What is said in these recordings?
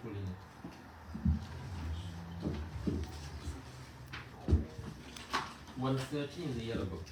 130 in the yellow book.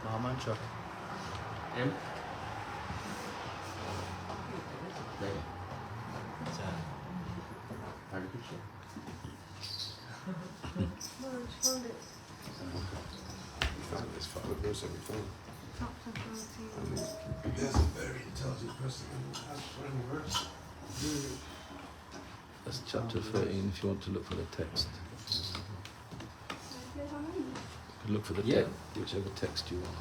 Mahamantra. M. Hare Krishna. This Father knows everything. There's a very intelligent person who has funny words. That's chapter 13 if you want to look for the text. You can look for the text, whichever text you want.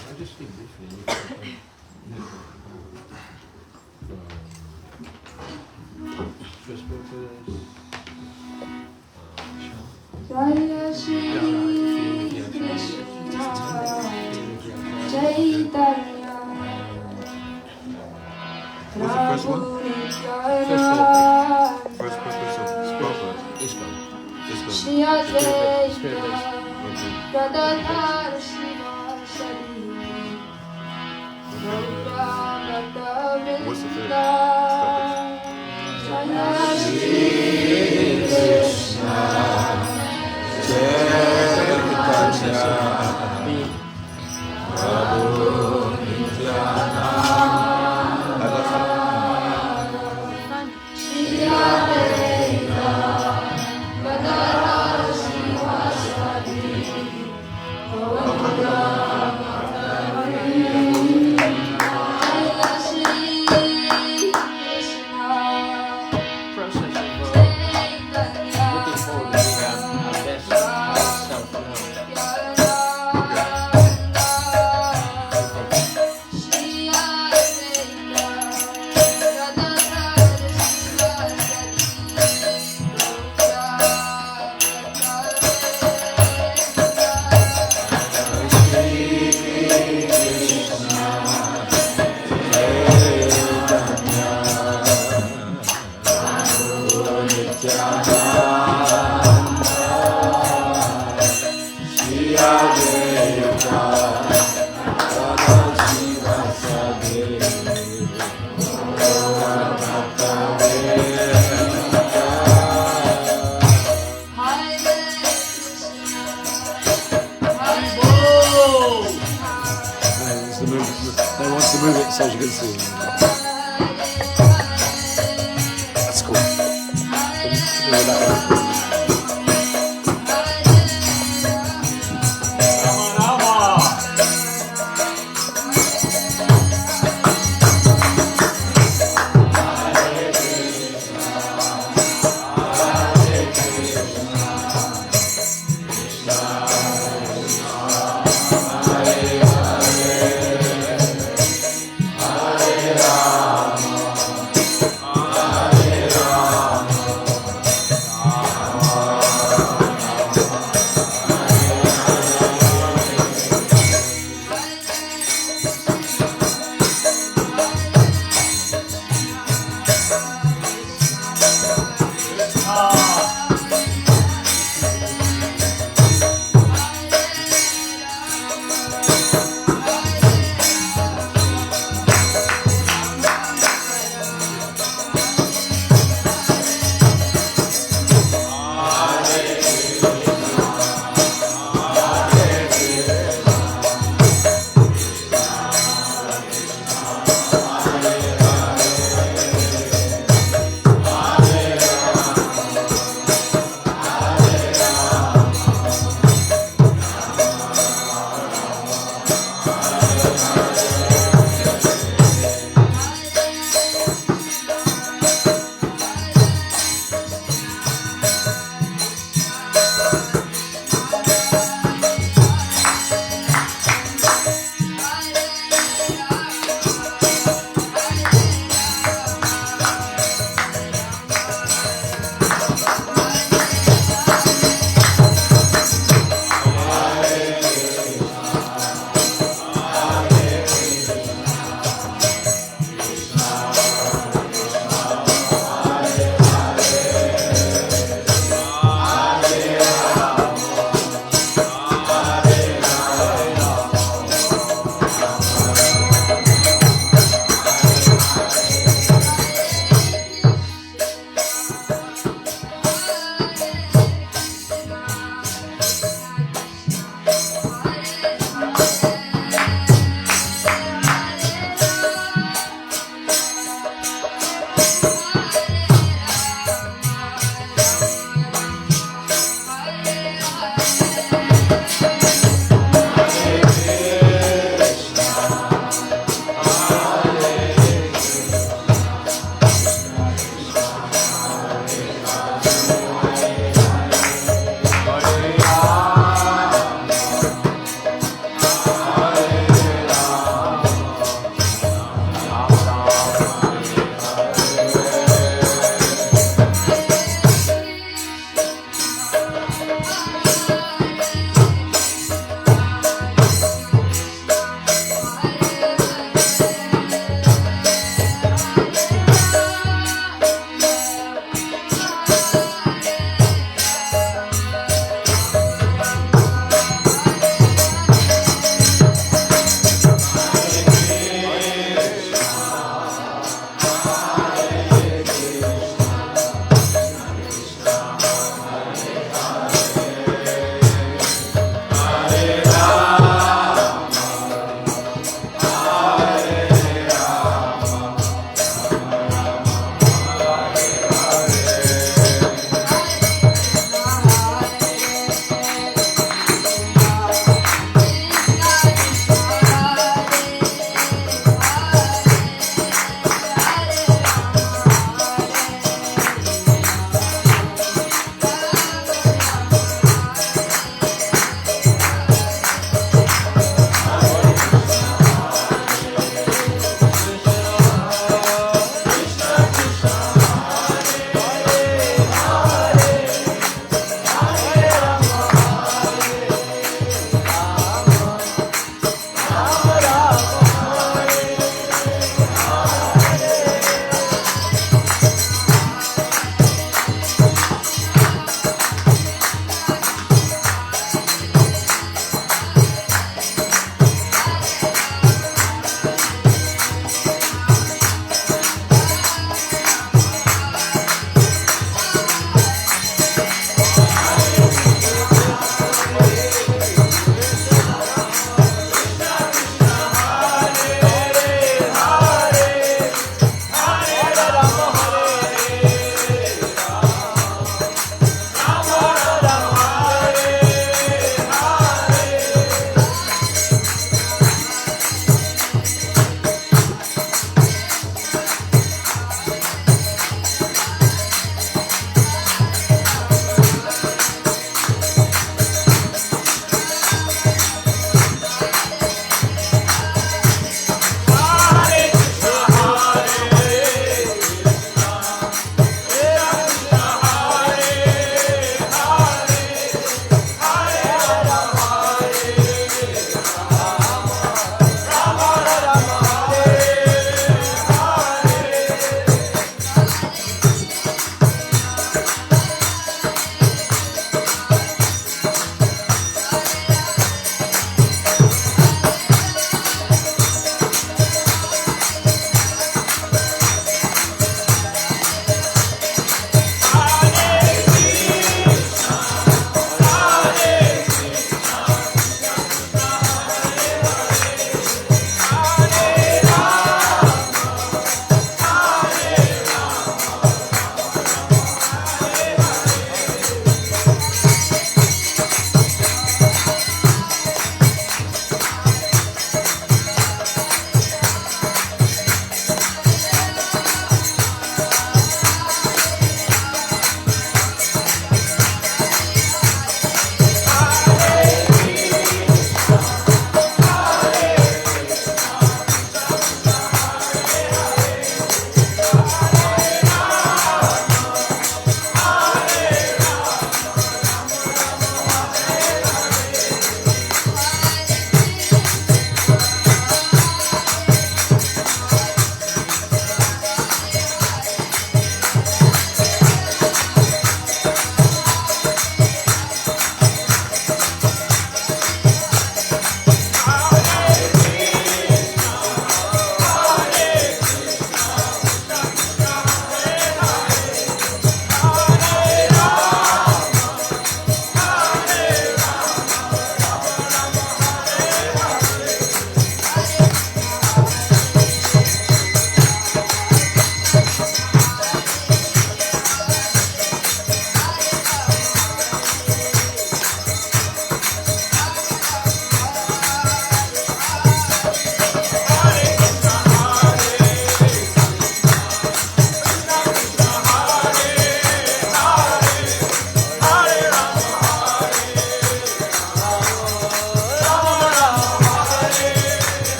I just speak briefly. Jaya Shri Krishna Chaitanya Prabhu Nityananda First purpose Shri Advaita Gadadhar Shivasari Gaura What's the third Jaya Shri Krishna Move it so you can see. That's cool. Move it that way.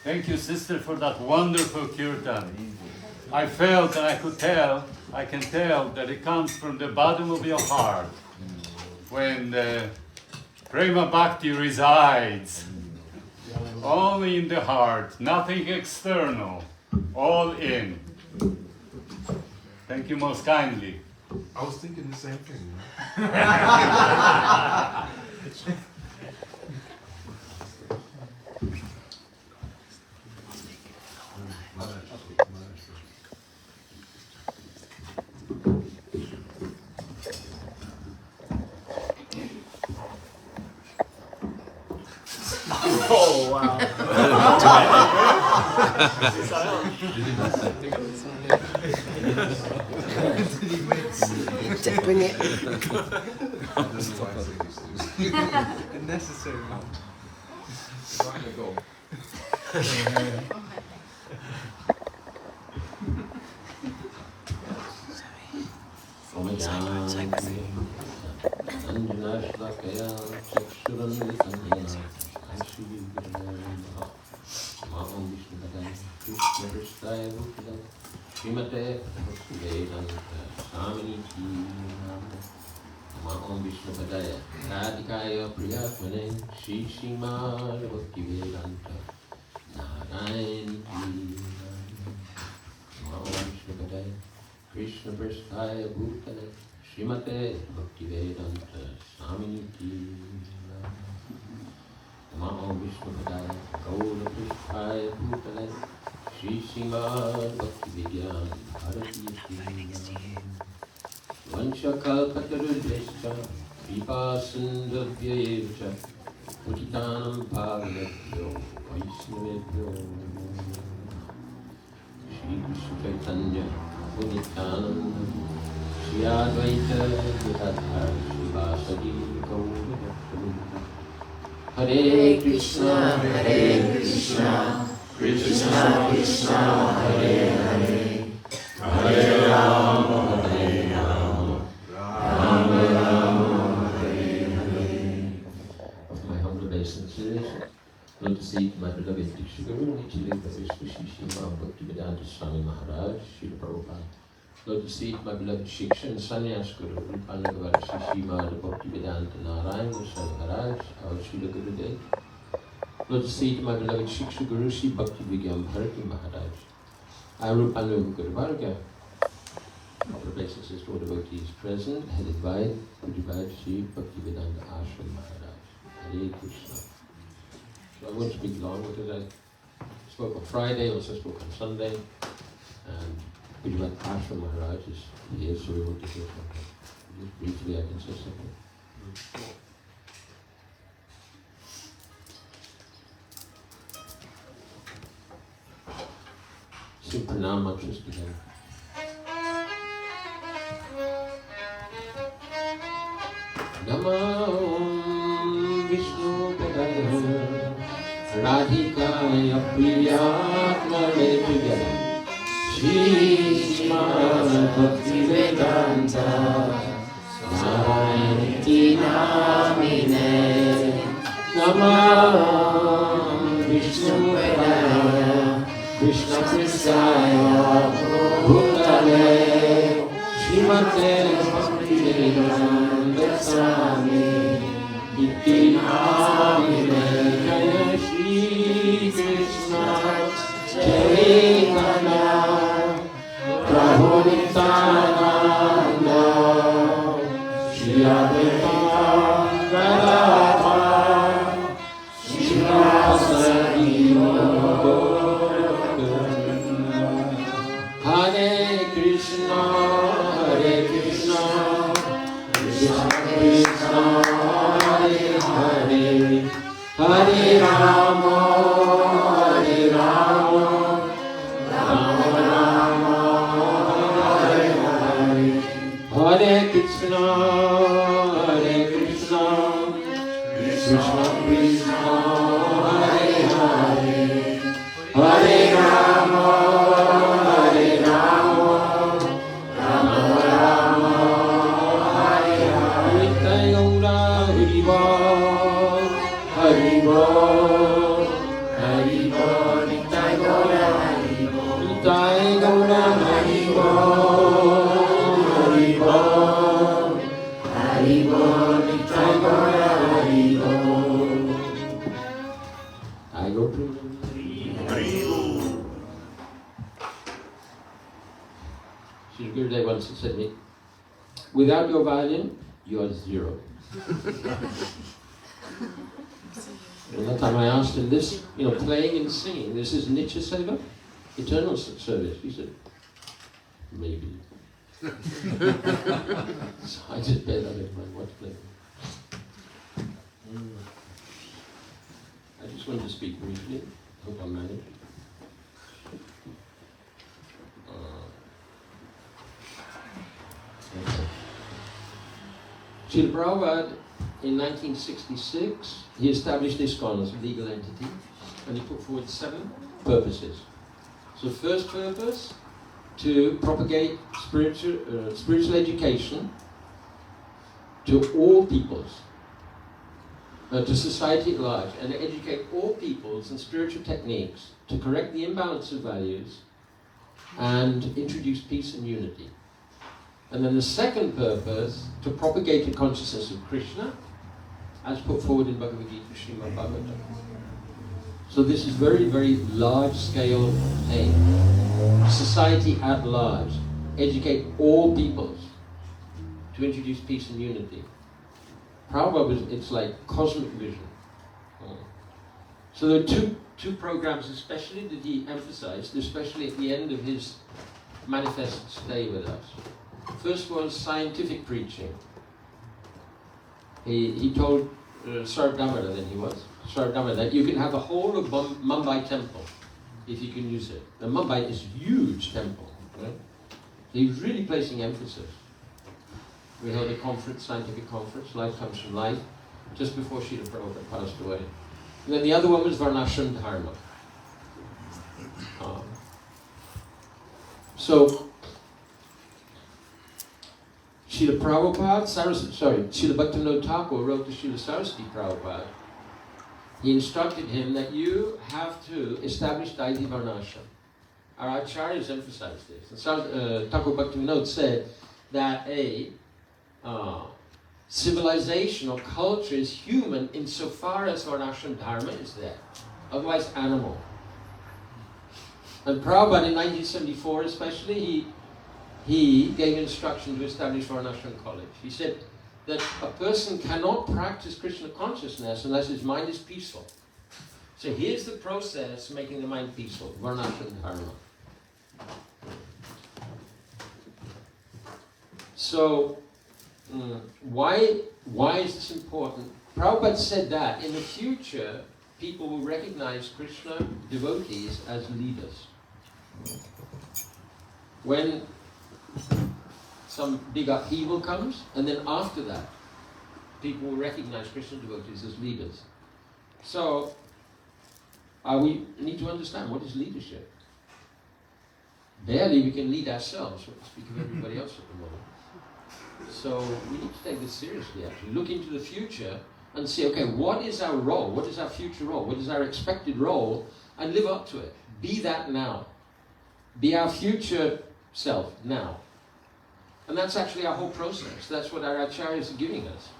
Thank you, sister, for that wonderful kirtan. I felt and I can tell that it comes from the bottom of your heart when the Prema Bhakti resides. Only in the heart, nothing external, all in. Thank you most kindly. I was thinking the same thing. Oh, wow. Bring it. Unnecessary. Srimate Bhaktivedanta Swamini Om Vishnu Padaya Radhikaya Priyatmane Shri Srimad Bhaktivedanta Narayani Om Vishnu Padaya Krishna Prasthaya Bhutale Srimate Bhaktivedanta Swamini Om Vishnu Padaya Gaura Prasthaya Bhutale Shri Srimad Bhaktivedanta Bharati Vanchakalpatarudreshta Kripasundabhyayevcha Putitanam Bhavanabhyo Vaishnavebhyo Shri Krishna Chaitanya Punitananda Shri Advaita Gadadhar Shri Vasadi Gaura Hare Krishna Krishna Krishna Hare Hare Hare Rama Hare Rama Rama Rama Hare Hare. Of my humble obeisances, noticing my beloved Dikshaguru, Nichile Vishwashishima Bhaktivedanta Swami Maharaj, Srila Prabhupada. Noticing my beloved Shiksha and Sannyas Guru, Rupanagavara Shishima Bhaktivedanta Narayana Swami Maharaj, our Srila Gurudev. Lord, to say to my beloved Shiksha Guru Sri Bhakti Vigyam Bharati Maharaj. I am Rupanuga Guru Varga. All the places for devotees present, headed by Pujabhai Sri Bhaktivedanta Ashram Maharaj. Hare Krishna. So I won't speak long because I spoke on Friday, also spoke on Sunday, and Pujabhai Ashram Maharaj is here, so we want to hear from him. Just briefly, I can say something. sing pranam mantras together. Namo Vishnu Padaya Radhikaya Priyatmane together. Shri Bhakti Vedanta Sarayati Namine Namo Vishnu Padaya Krishna Prasaya Bhutale Srimate Bhakti Vedanta Swami Iti Namine Jaya Shri Krishna Chaitanya Prabhu Nityananda Shri Advaita Gadadhar Srivasadi Hare Krishna, Krishna Krishna, Hare Hare, Hare Rama, Rama Rama, Hare Hare, Hare Krishna, Krishna Krishna, Hare Hare, Hare Rama, Sri Gurudev once said to me, without your violin, you are zero. And that time I asked him this, playing and singing, this is Nitya Seva, eternal service. He said, maybe. So I just bet on it, what's playing. I just wanted to speak briefly. Hope I manage. Srila Prabhupada, in 1966, he established ISKCON as a legal entity, and he put forward 7 purposes. So first purpose, to propagate spiritual education to all peoples, to society at large, and to educate all peoples in spiritual techniques to correct the imbalance of values and introduce peace and unity. And then the second purpose, to propagate the consciousness of Krishna, as put forward in Bhagavad Gita, Srimad Bhagavatam. So this is very, very large-scale aim. Society at large, educate all peoples to introduce peace and unity. Prabhupada, it's like cosmic vision. So there are two programs especially that he emphasized, especially at the end of his manifest stay with us. First was scientific preaching. He told Sripad, then he was, Sripad, that you can have the whole of Mumbai temple if you can use it. The Mumbai is a huge temple, right? He was really placing emphasis. We held a conference, scientific conference, Life Comes from Life, just before Srila Prabhupada passed away. And then the other one was Varnashram Dharma. So, Srila Prabhupada, Srila Bhaktivinoda Thakur wrote to Srila Saraswati Prabhupada. He instructed him that you have to establish Daiti Varnashram. Our acharyas emphasized this. And Thakur Bhaktivinoda said that a civilization or culture is human insofar as Varnashram Dharma is there. Otherwise animal. And Prabhupada in 1974 especially, he gave instruction to establish Varnashram College. He said that a person cannot practice Krishna consciousness unless his mind is peaceful. So here's the process of making the mind peaceful, Varnashram Dharma. So, why is this important? Prabhupada said that in the future, people will recognize Krishna devotees as leaders. When some big upheaval comes, and then after that, people will recognize Krishna devotees as leaders. So, we need to understand what is leadership. Barely we can lead ourselves, so to speak of everybody else at the moment. So we need to take this seriously, actually. Look into the future and see, okay, what is our role? What is our future role? What is our expected role? And live up to it. Be that now. Be our future self now. And that's actually our whole process. That's what our acharyas are giving us.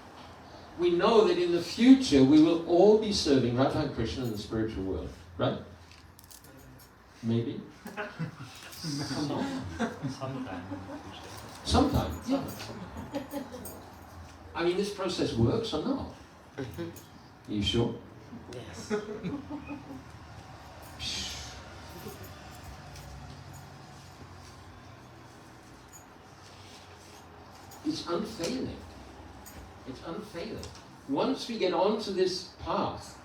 We know that in the future we will all be serving Radha Krishna in the spiritual world. Right? Maybe? Come on. Sometime. Yeah. I mean, this process works or not? Are you sure? Yes. It's unfailing. It's unfailing. Once we get onto this path,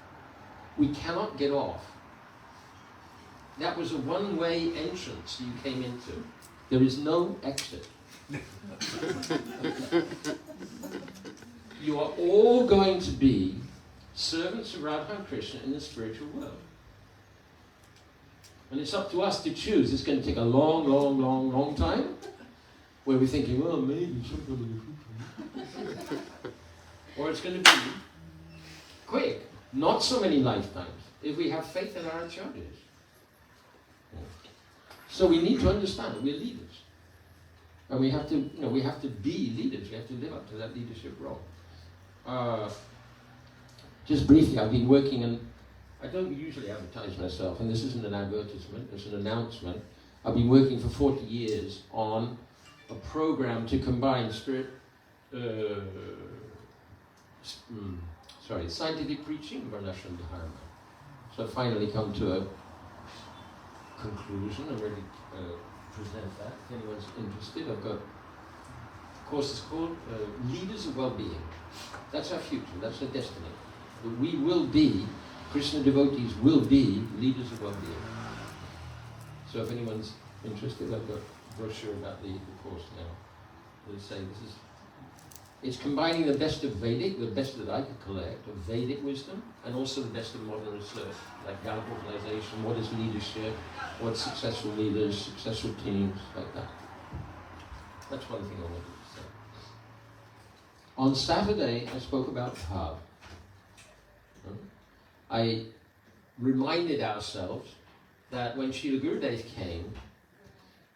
we cannot get off. That was a one-way entrance you came into. There is no exit. You are all going to be servants of Radha and Krishna in the spiritual world. And it's up to us to choose. It's going to take a long, long, long, long time, where we're thinking, well, maybe sometime in the future. Or it's going to be quick, not so many lifetimes, if we have faith in our acharyas. So we need to understand that we're leaders. And we have to, we have to be leaders. We have to live up to that leadership role. Just briefly, I've been working, and I don't usually advertise myself, and this isn't an advertisement, it's an announcement. I've been working for 40 years on a program to combine scientific preaching and Ashram Dharma. So I've finally come to a conclusion. I'm ready to present that. If anyone's interested, I've got a course is called Leaders of Well-Being. That's our future, that's our destiny. We will be, Krishna devotees will be leaders of well-being. So if anyone's interested, I've got a brochure about the course now. Let's say it's combining the best of Vedic, the best that I could collect of Vedic wisdom, and also the best of modern research, like gallup organization, what is leadership, what's successful leaders, successful teams, like that. That's one thing I wanted to say. On Saturday, I spoke about bhav. I reminded ourselves that when Srila Gurudev came,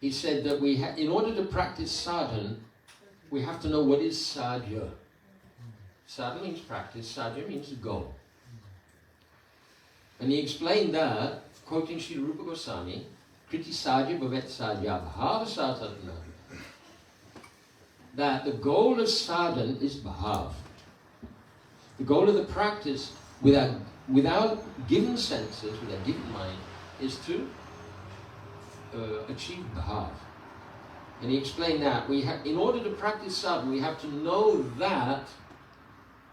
he said that in order to practice sadhana, we have to know what is sadhya. Sadhana means practice, sadhya means goal. And he explained that, quoting Srila Rupa Goswami, Kriti sadhya bhavet sadhya bhava sadhana. That the goal of sadhana is bhav. The goal of the practice without given senses, without given mind, is to achieve bhav. And he explained that in order to practice sadhana, we have to know that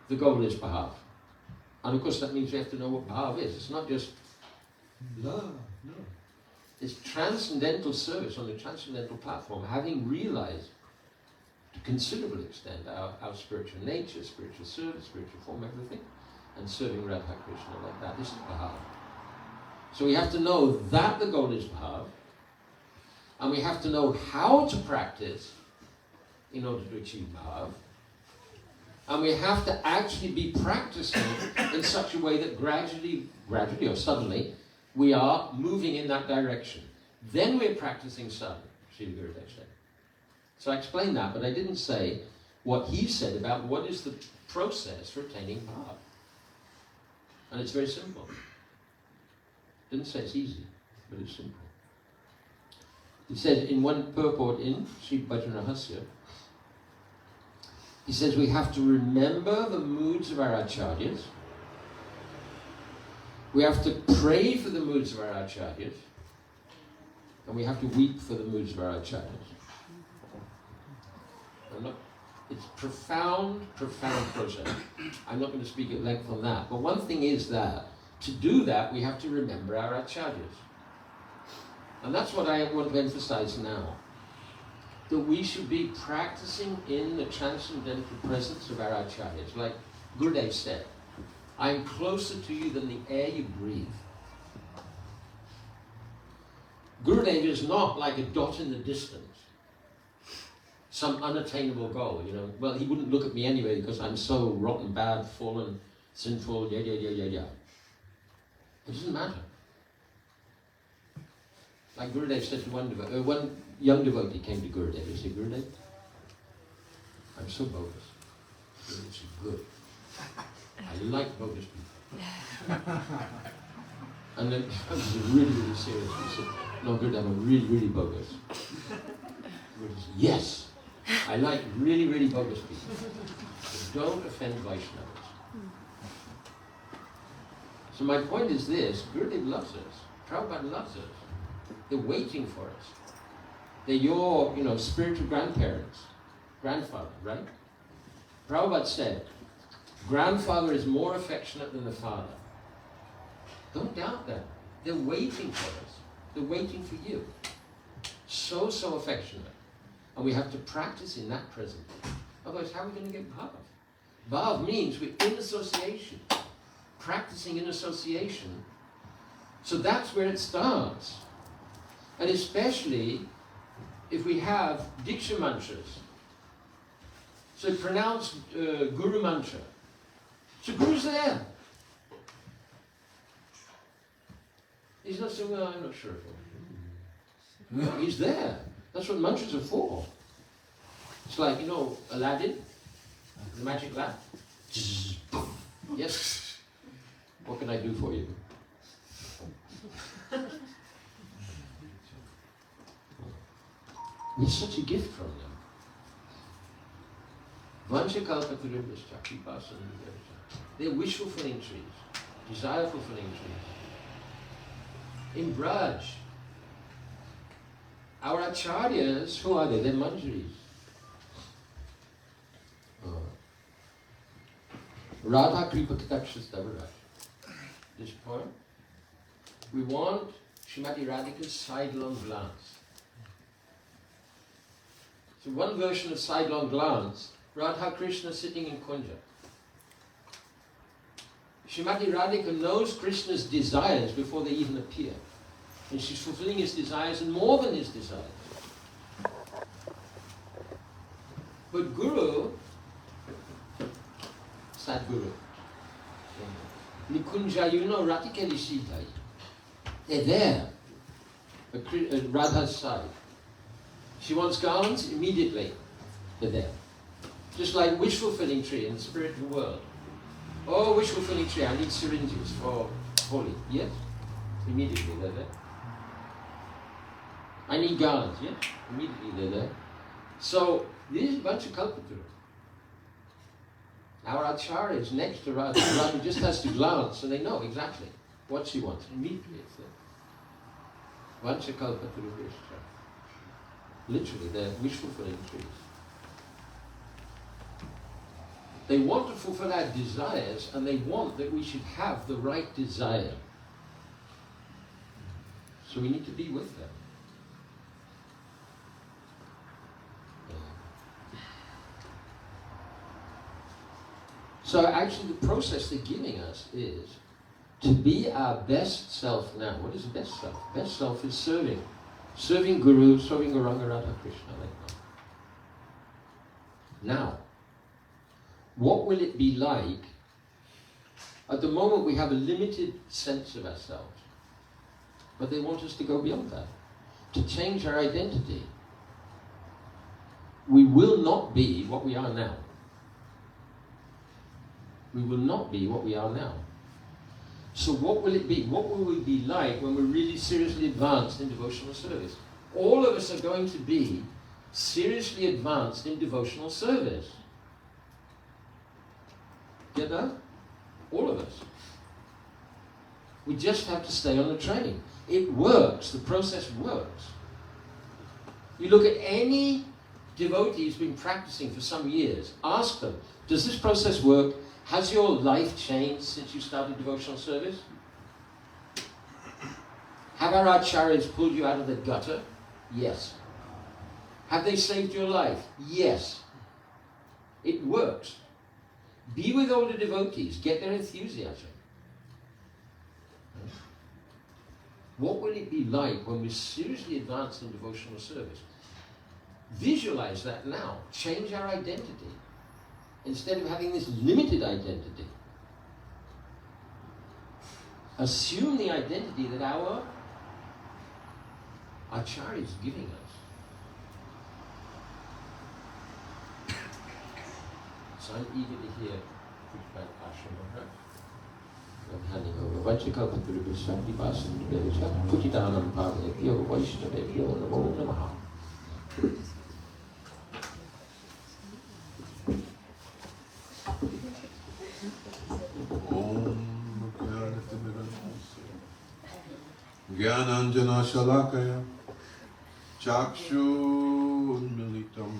the goal is bhav. And of course that means we have to know what bhav is. It's not just love, no. It's transcendental service on the transcendental platform, having realized to considerable extent our spiritual nature, spiritual service, spiritual form, everything, and serving Radha Krishna like that. This is bhav. So we have to know that the goal is bhav, and we have to know how to practice in order to achieve bhav, and we have to actually be practicing in such a way that gradually or suddenly, we are moving in that direction. Then we're practicing sadhana, Srila Gurudev said. So I explained that, but I didn't say what he said about what is the process for attaining bhav. And it's very simple. Didn't say it's easy, but it's simple. He said in one purport in Sripad Rahasya, he says we have to remember the moods of our acharyas. We have to pray for the moods of our acharyas. And we have to weep for the moods of our acharyas. It's profound process. I'm not going to speak at length on that. But one thing is that to do that, we have to remember our acharyas. And that's what I want to emphasize now. That we should be practicing in the transcendental presence of our acharyas. Like Gurudev said, I am closer to you than the air you breathe. Gurudev is not like a dot in the distance, some unattainable goal, you know. Well, he wouldn't look at me anyway because I'm so rotten, bad, fallen, sinful, yeah. It doesn't matter. Like Gurudev said to one young devotee came to Gurudev. He said, Gurudev, I'm so bogus. It's good. I like bogus people. And then I was really, really serious. He said, no, Gurudev, I'm really, really bogus. Gurudev said, yes, I like really, really bogus people. But don't offend Vaishnavas. So my point is this, Gurudev loves us. Prabhupada loves us. They're waiting for us. They're your, spiritual grandparents. Grandfather, right? Prabhupada said, grandfather is more affectionate than the father. Don't doubt that. They're waiting for us. They're waiting for you. So affectionate. And we have to practice in that presence. Otherwise, how are we going to get bhav? Bhav means we're in association. Practicing in association. So that's where it starts. And especially if we have Diksha mantras. So pronounce Guru mantra. So Guru's there. He's not saying, well, I'm not sure. No, he's there. That's what mantras are for. It's like, Aladdin, the magic lamp. Yes. What can I do for you? It's such a gift from them. They're wish fulfilling trees, desire fulfilling trees. In Braj, our acharyas, who are they? They're manjaris. Radha Kripa Katakshas Davaraj. This point. We want Srimati Radhika's sidelong glance. So one version of sidelong glance, Radha Krishna sitting in Kunja. Srimati Radhika knows Krishna's desires before they even appear. And she's fulfilling his desires and more than his desires. But Guru, Sadguru, Nikunja, Ratikeli Sitai, they're there at Radha's side. She wants garlands, immediately they're there. Just like wish fulfilling tree in the spiritual world. Oh, wish fulfilling tree, I need syringes for holy. Yes, immediately they're there. I need garlands, yes, immediately they're there. So this is a bunch of Kalpataru. Our acharya is next to Radha. Radha just has to glance and they know exactly what she wants. Immediately it's there. Vancha Kalpataru Vishcha. Literally, they're wish fulfilling trees. They want to fulfill our desires and they want that we should have the right desire. So we need to be with them. So actually the process they're giving us is to be our best self now. What is the best self? Best self is serving. Serving Guru, serving Gauranga Radha Krishna. Like that. Now, what will it be like? At the moment we have a limited sense of ourselves. But they want us to go beyond that. To change our identity. We will not be what we are now. We will not be what we are now. So what will it be? What will we be like when we're really seriously advanced in devotional service? All of us are going to be seriously advanced in devotional service. Get that? All of us. We just have to stay on the train. It works. The process works. You look at any devotee who's been practicing for some years, ask them, does this process work? Has your life changed since you started devotional service? Have our acharyas pulled you out of the gutter? Yes. Have they saved your life? Yes. It works. Be with older devotees. Get their enthusiasm. What will it be like when we seriously advance in devotional service? Visualize that now. Change our identity. Instead of having this limited identity, assume the identity that our Acharya is giving us. So I'm eager to hear Sripad Ashram. I'm handing over. Vajrakalpaturu Shanti Basan Devacha Putitanam Bhavnebhyo Vaishnavebhyo Namo Namaha. Gyananjana Shalakaya Chakshunmilitam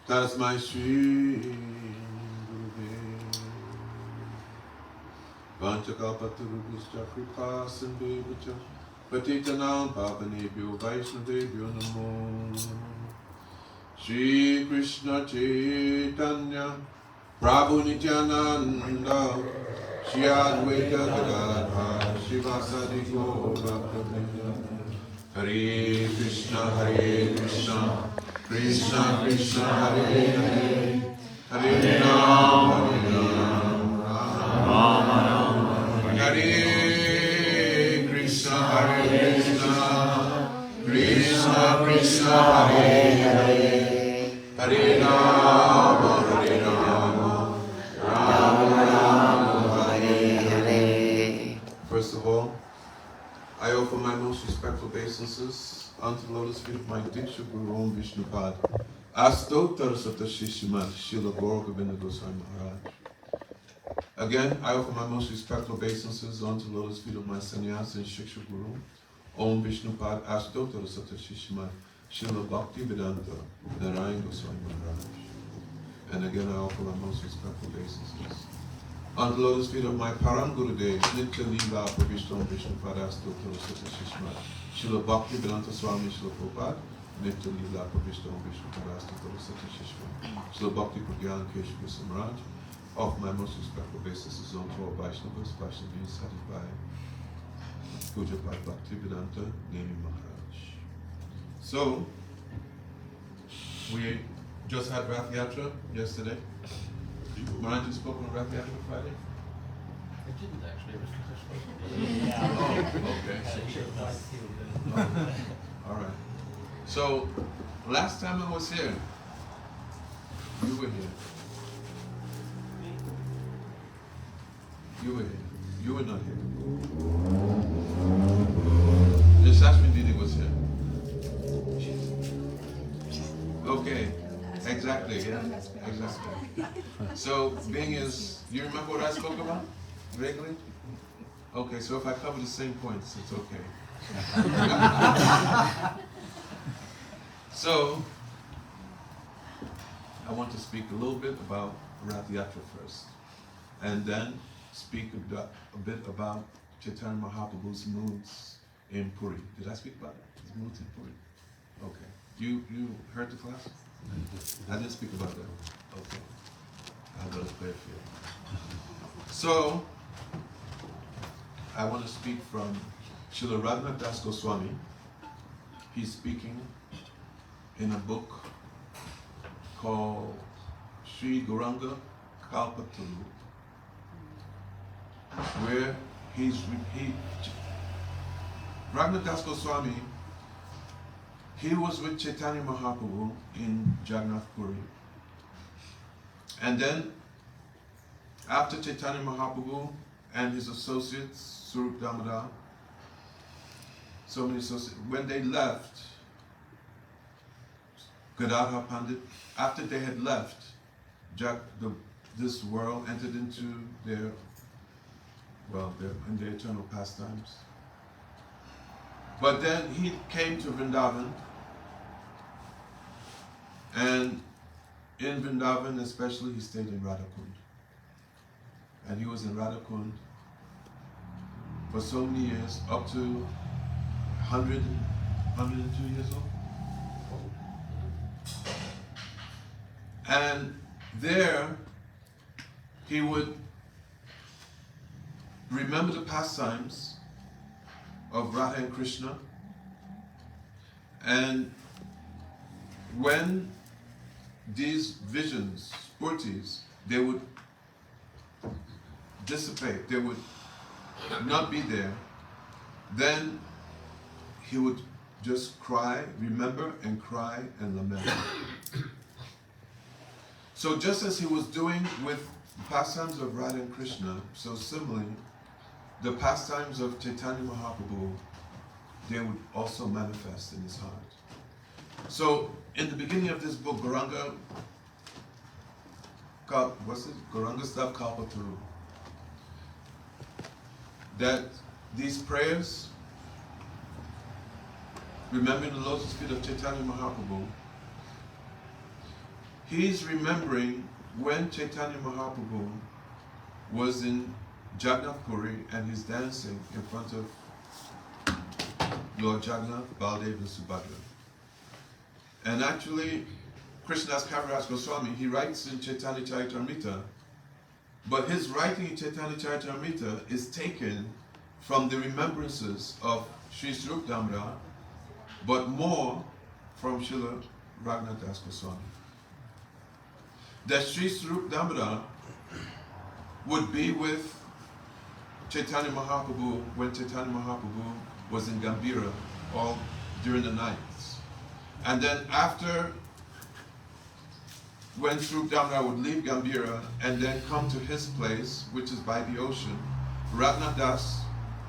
Tasmai Shri Guruve Vanchakalpatarubhishcha Kripa Sindhuvacha Patitanam Pavanebhyo Vaishnavebhyo Namo Shri Krishna Chaitanya Prabhu Nityananda Shri Advaita Gadadhara Shivasadi Gaura Bhakta Hare Krishna Krishna Krishna Hare Hare Hare Rama Rama Rama Hare Krishna Krishna Krishna Hare Hare Hare Rama First of all, I offer my most respectful obeisances unto the lotus feet of my Diksha Guru Om Vishnupad, Astotar Sata Shishimad, Srila Gaura Govinda Goswami Maharaj. Again, I offer my most respectful obeisances unto the lotus feet of my sannyas and Shiksha Guru Om Vishnupad, Astotar Sata Shishimad, Srila Bhakti Vedanta Narayan Goswami Maharaj. And again, I offer my most respectful obeisances unto the lotus feet of my Param Gurudev, Nitya Leela Pravishtam Vishnupada Stotra Sata Shishma, Srila Bhakti Vedanta Swami Srila Prabhupada, Nitya Leela Pravishtam Vishnupada Stotra Sata Shishma, Srila Bhakti Pragyan Keshav Samraj, of my most respectful obeisances unto all Vaishnavas, Vaishnavas headed by Pujapad Bhakti Vedanta Nemi Maharaj. So, we just had Rath Yatra yesterday. Maharaj, you spoke on Rath Yatra Friday? I didn't actually. Okay. All right. So, last time I was here, you were here. You were here. You were not here. The Shashmi Didi was here. Okay. Exactly, yeah. Exactly. So, being is, you remember what I spoke about? Vaguely? Okay, so if I cover the same points, it's okay. So, I want to speak a little bit about Rath Yatra first, and then speak a bit about Chaitanya Mahaprabhu's moods in Puri. Did I speak about his moods in Puri? Okay. You heard the class? I didn't speak about that. Okay. I'll go to Clearfield. So, I want to speak from Srila Raghunath Das Goswami. He's speaking in a book called Sri Gauranga Kalpataru, where Raghunath Das Goswami, he was with Chaitanya Mahaprabhu in Jagannath Puri. And then, after Chaitanya Mahaprabhu and his associates, Surup Damodar, so many associates, when they left, Gadadhar Pandit, after they had left, this world entered into their eternal pastimes. But then he came to Vrindavan, and in Vrindavan especially, he stayed in Radhakund. And he was in Radhakund for so many years, up to 100, 102 years old. And there, he would remember the pastimes of Radha and Krishna. And when these visions, spurtis, they would dissipate, they would not be there, then he would just cry, remember, and cry and lament. So just as he was doing with the pastimes of Radha and Krishna, so similarly, the pastimes of Chaitanya Mahaprabhu, they would also manifest in his heart. So in the beginning of this book, Gauranga Stav Kalpataru, that these prayers, remembering the lotus feet of Chaitanya Mahaprabhu, he's remembering when Chaitanya Mahaprabhu was in Jagannath Puri and he's dancing in front of Lord Jagannath, Baldev and Subhadra. And actually, Krishnadas Kaviraj Goswami, he writes in Chaitanya Charitamrita, but his writing in Chaitanya Charitamrita is taken from the remembrances of Sri Srup Damodar, but more from Srila Raghunath Das Goswami. That Sri Srup Damodar would be with Chaitanya Mahaprabhu when Chaitanya Mahaprabhu was in Gambhira all during the nights. And then after, when Srup Damodar would leave Gambhira and then come to his place, which is by the ocean, Raghunath Das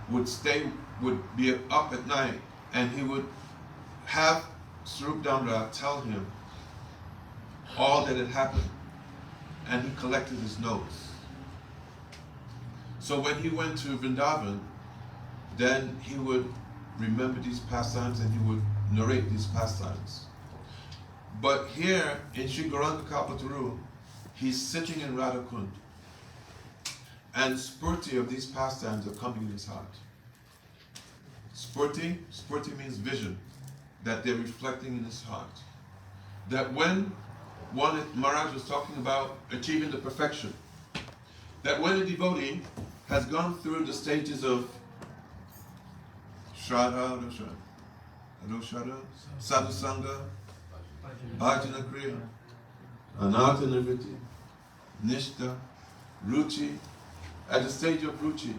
would be up at night, and he would have Srup Damodar tell him all that had happened, and he collected his notes. So when he went to Vrindavan, then he would remember these pastimes and he would narrate these pastimes. But here in Sri Gauranga Kalpataru, he's sitting in Radhakund, and spurti of these pastimes are coming in his heart. Spurti means vision, that they're reflecting in his heart. That when Maharaja was talking about achieving the perfection, that when a devotee has gone through the stages of Shraddha, Anushraddha, Sadhusanga, Bhajana Kriya, Anartha Nivritti, Nishta, Ruchi. At the stage of Ruchi,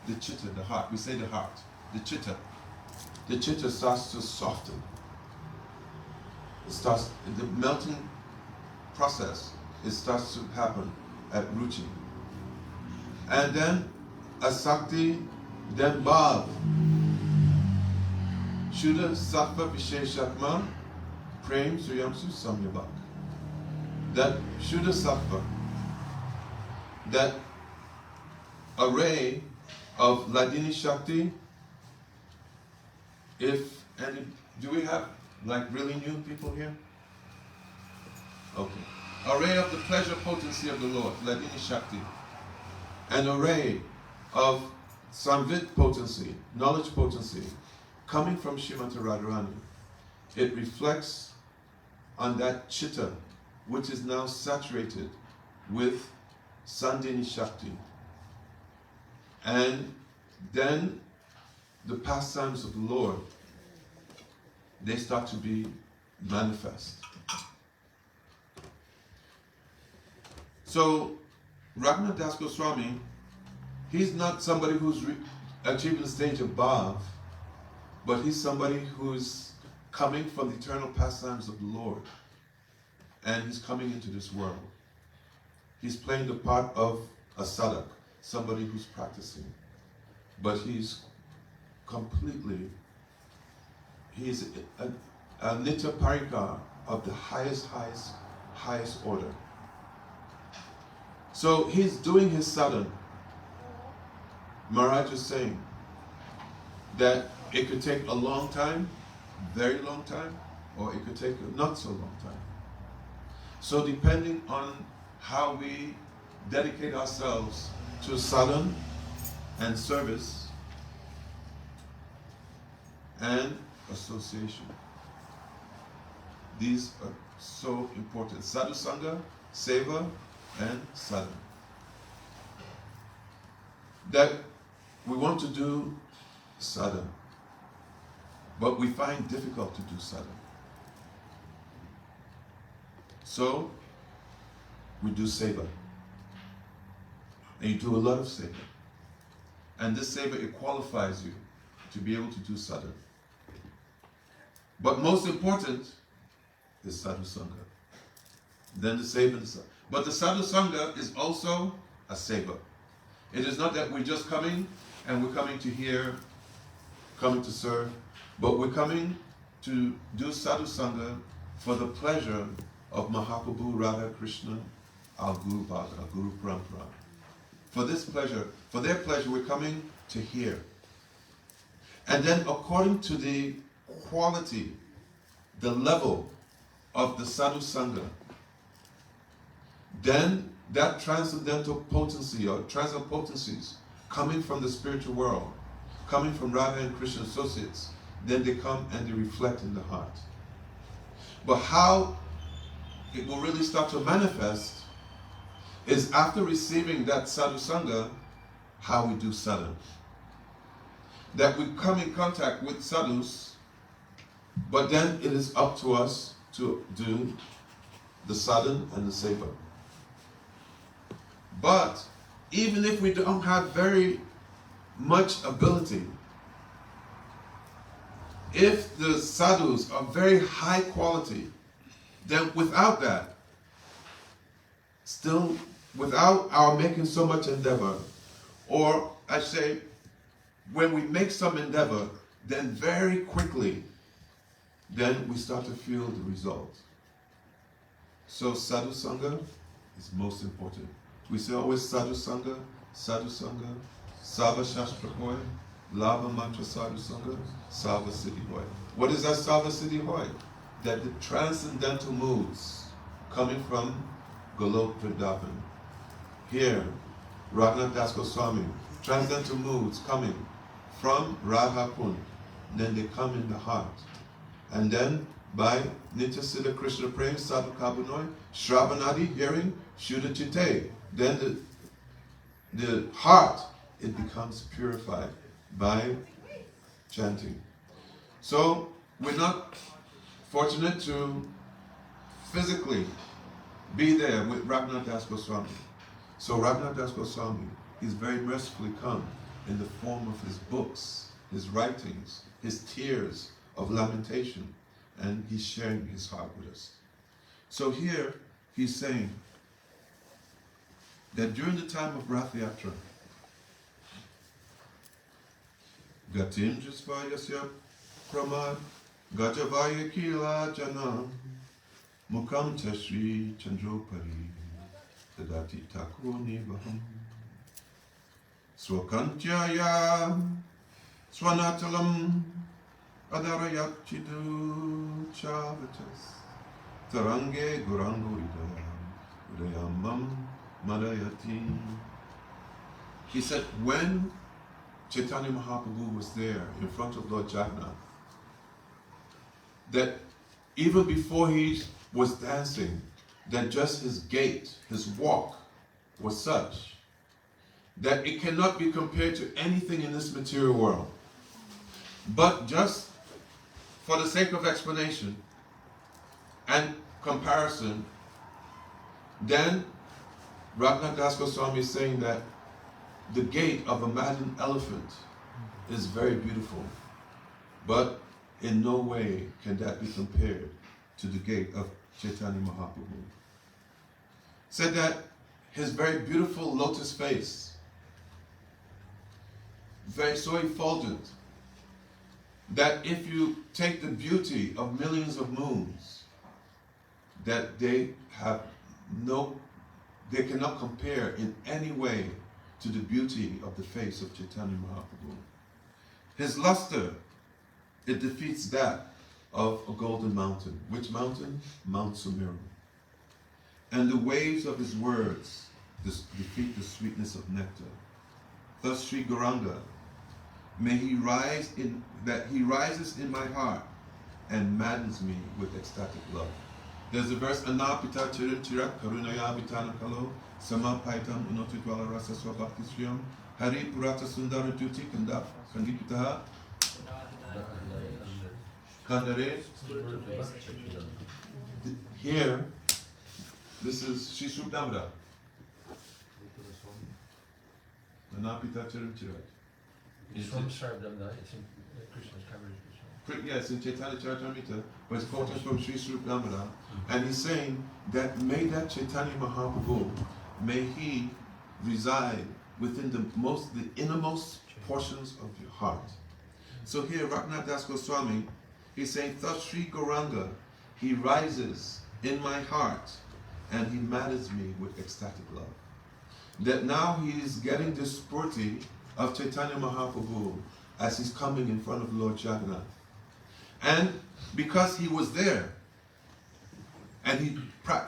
the chitta, the heart, we say the heart, the chitta starts to soften. It starts, the melting process, it starts to happen at Ruchi. And then Asakti, then Bhav. Shuddha Sattva Visheshatma Prem Suyamsu Samyabhak. That Shuddha Sattva, that array of Ladini Shakti, if any, do we have like really new people here? Okay. Array of the pleasure potency of the Lord, Ladini Shakti. An array of Samvit potency, knowledge potency, coming from Srimati Radharani. It reflects on that chitta, which is now saturated with Sandhini Shakti. And then the pastimes of the Lord, they start to be manifest. So, Raghunath Das Goswami, he's not somebody who's achieving the stage of Bhav, but he's somebody who's coming from the eternal pastimes of the Lord. And he's coming into this world. He's playing the part of a sadhak, somebody who's practicing. But he's completely, he's a nitya parikar of the highest order. So he's doing his sadhana. Maharaja is saying that it could take a long time, very long time, or it could take a not so long time. So depending on how we dedicate ourselves to sadhana and service, and association. These are so important. Sadhu Sangha, Seva, and Sadhu. That we want to do sadhu, but we find difficult to do sadhu. So we do seva. And you do a lot of seva. And this seva, it qualifies you to be able to do sadhu. But most important is sadhu sangha. Then the seva and the sadhu. But the sadhu sangha is also a seva. It is not that we're just coming and we're coming to hear, coming to serve, but we're coming to do sadhu sangha for the pleasure of Mahaprabhu Radha Krishna, our Guru Bhagavad, our Guru Parampara. For this pleasure, for their pleasure, we're coming to hear. And then according to the quality, the level of the sadhu sangha, then that transcendental potency or transcendental coming from the spiritual world, coming from Radha and Krishna associates, then they come and they reflect in the heart. But how it will really start to manifest is after receiving that sadhu sangha, how we do sadhu. That we come in contact with sadhus, but then it is up to us to do the sadhu and the seva. But even if we don't have very much ability, if the sadhus are very high quality, then without that, still without our making so much endeavor, or I say, when we make some endeavor, then very quickly, then we start to feel the result. So sadhu sangha is most important. We say always sadhu sangha, sava shastra hoy, lava mantra sadhu sangha, sava siddhi hoy. What is that sava siddhi hoy? That the transcendental moods coming from Golok Vrindavan. Here, Raghunath Das Goswami, transcendental moods coming from Radha Kund. Then they come in the heart. And then by Nitya Siddha Krishna Prem, Sadhu Kabunoi, Shravanadi, hearing, Shuddha Chitte. Then the heart, it becomes purified by chanting. So we're not fortunate to physically be there with Raghunath Das Goswami. So Raghunath Das Goswami is very mercifully come in the form of his books, his writings, his tears of lamentation, and he's sharing his heart with us. So here he's saying that during the time of Rath Yatra, Gatim Jisvayasya Pramad Gajavaya Kila Janam Mukam Tashri Chandropari Tadati Takuni Baham Swakantyaya Swanatalam Adarayat Chidu Chavatas Tarange Gurangurida Udayamam Madayati. He said when Chaitanya Mahaprabhu was there in front of Lord Jagannath, that even before he was dancing, that just his gait, his walk was such that it cannot be compared to anything in this material world. But just for the sake of explanation and comparison, then Raghunath Das Goswami is saying that the gait of a maddened elephant is very beautiful, but in no way can that be compared to the gait of Chaitanya Mahaprabhu. Said that his very beautiful lotus face, very so effulgent, that if you take the beauty of millions of moons, that they cannot compare in any way to the beauty of the face of Chaitanya Mahaprabhu. His luster, it defeats that of a golden mountain. Which mountain? Mount Sumeru. And the waves of his words defeat the sweetness of nectar. Thus Sri Gauranga, may he rise in that he rises in my heart and maddens me with ecstatic love. There's a verse, Anapita Chirin Chirak Karunaya Vitana Kalo, Sama Paitam Unotitwala Rasa Swabhakti Sriyam, Hari Purata Sundara Duti Kanda Kandipitaha Kandare. Here, this is Sri Sripad. Anapita Chirin Chirak. It's from Sardamda, it's in Krishna's coverage. Yes, in Chaitanya Charitamrita, but it's quoted from Sri Sripad, and he's saying that may that Chaitanya Mahaprabhu, may he reside within the innermost portions of your heart. So here, Raghunath Das Goswami, he's saying, Thus Sri Gauranga, he rises in my heart, and he maddens me with ecstatic love. That now he is getting this spurti of Chaitanya Mahaprabhu as he's coming in front of Lord Jagannath. And because he was there, and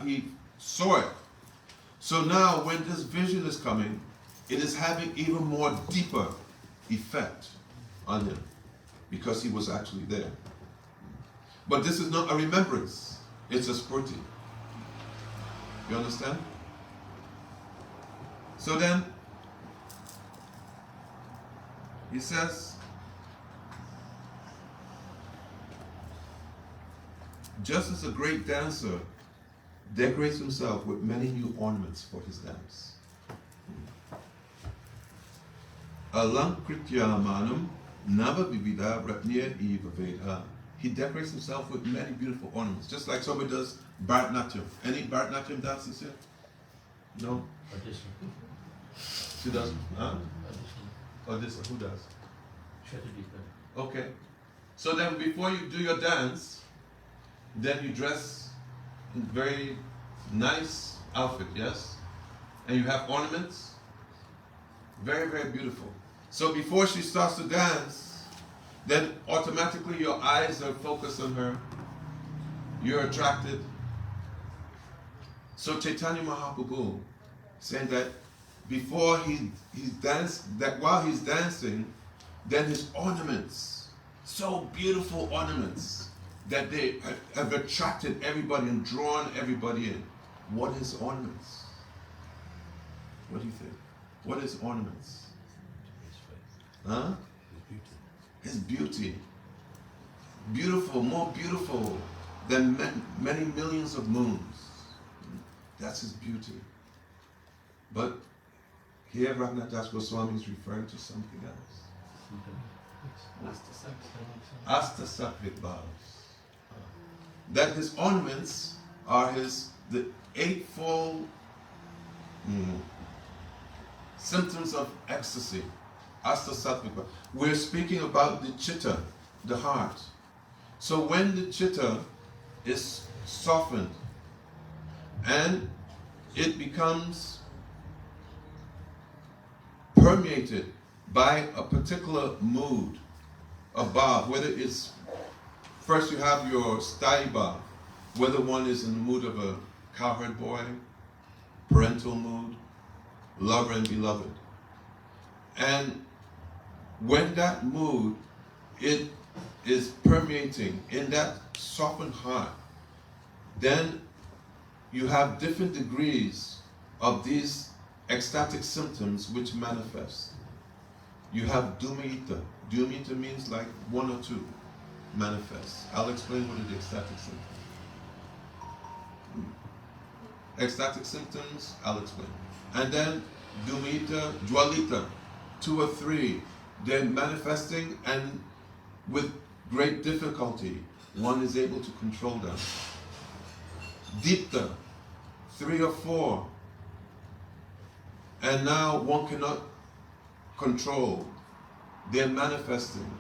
he saw it, so now when this vision is coming, it is having even more deeper effect on him, because he was actually there. But this is not a remembrance, it's a spurti. You understand? So then, he says, just as a great dancer decorates himself with many new ornaments for his dance. Alankritya manam nava vivida ratnir eva vedha. He decorates himself with many beautiful ornaments, just like somebody does Bharatanatyam. Any Bharatanatyam dances here? No? She does? Huh? Odisha. Who does? Okay. So then before you do your dance, then you dress in very nice outfit, yes? And you have ornaments. Very, very beautiful. So before she starts to dance, then automatically your eyes are focused on her. You're attracted. So Chaitanya Mahaprabhu saying that before he's danced, that while he's dancing, then his ornaments, so beautiful ornaments, that they have attracted everybody and drawn everybody in. What is ornaments? What do you think? What is ornaments? Huh? His beauty. Beautiful, more beautiful than many millions of moons. That's his beauty. But here Raghunath Das Goswami is referring to something else. Asta-sattvic bhavs. That his ornaments are the eightfold symptoms of ecstasy. Asta-sattvic bhavs. We're speaking about the chitta, the heart. So when the chitta is softened and it becomes permeated by a particular mood, a bhav, whether it's, first you have your sthai bhav, whether one is in the mood of a cowherd boy, parental mood, lover and beloved. And when that mood, it is permeating in that softened heart, then you have different degrees of these ecstatic symptoms which manifest. You have Dumaita. Dumaita means like one or two manifest. I'll explain what are the ecstatic symptoms. Ecstatic symptoms, I'll explain. And then Dumaita, Dwalita, 2 or 3. They're manifesting, and with great difficulty, one is able to control them. Dipta, 3 or 4. And now one cannot control. They're manifesting.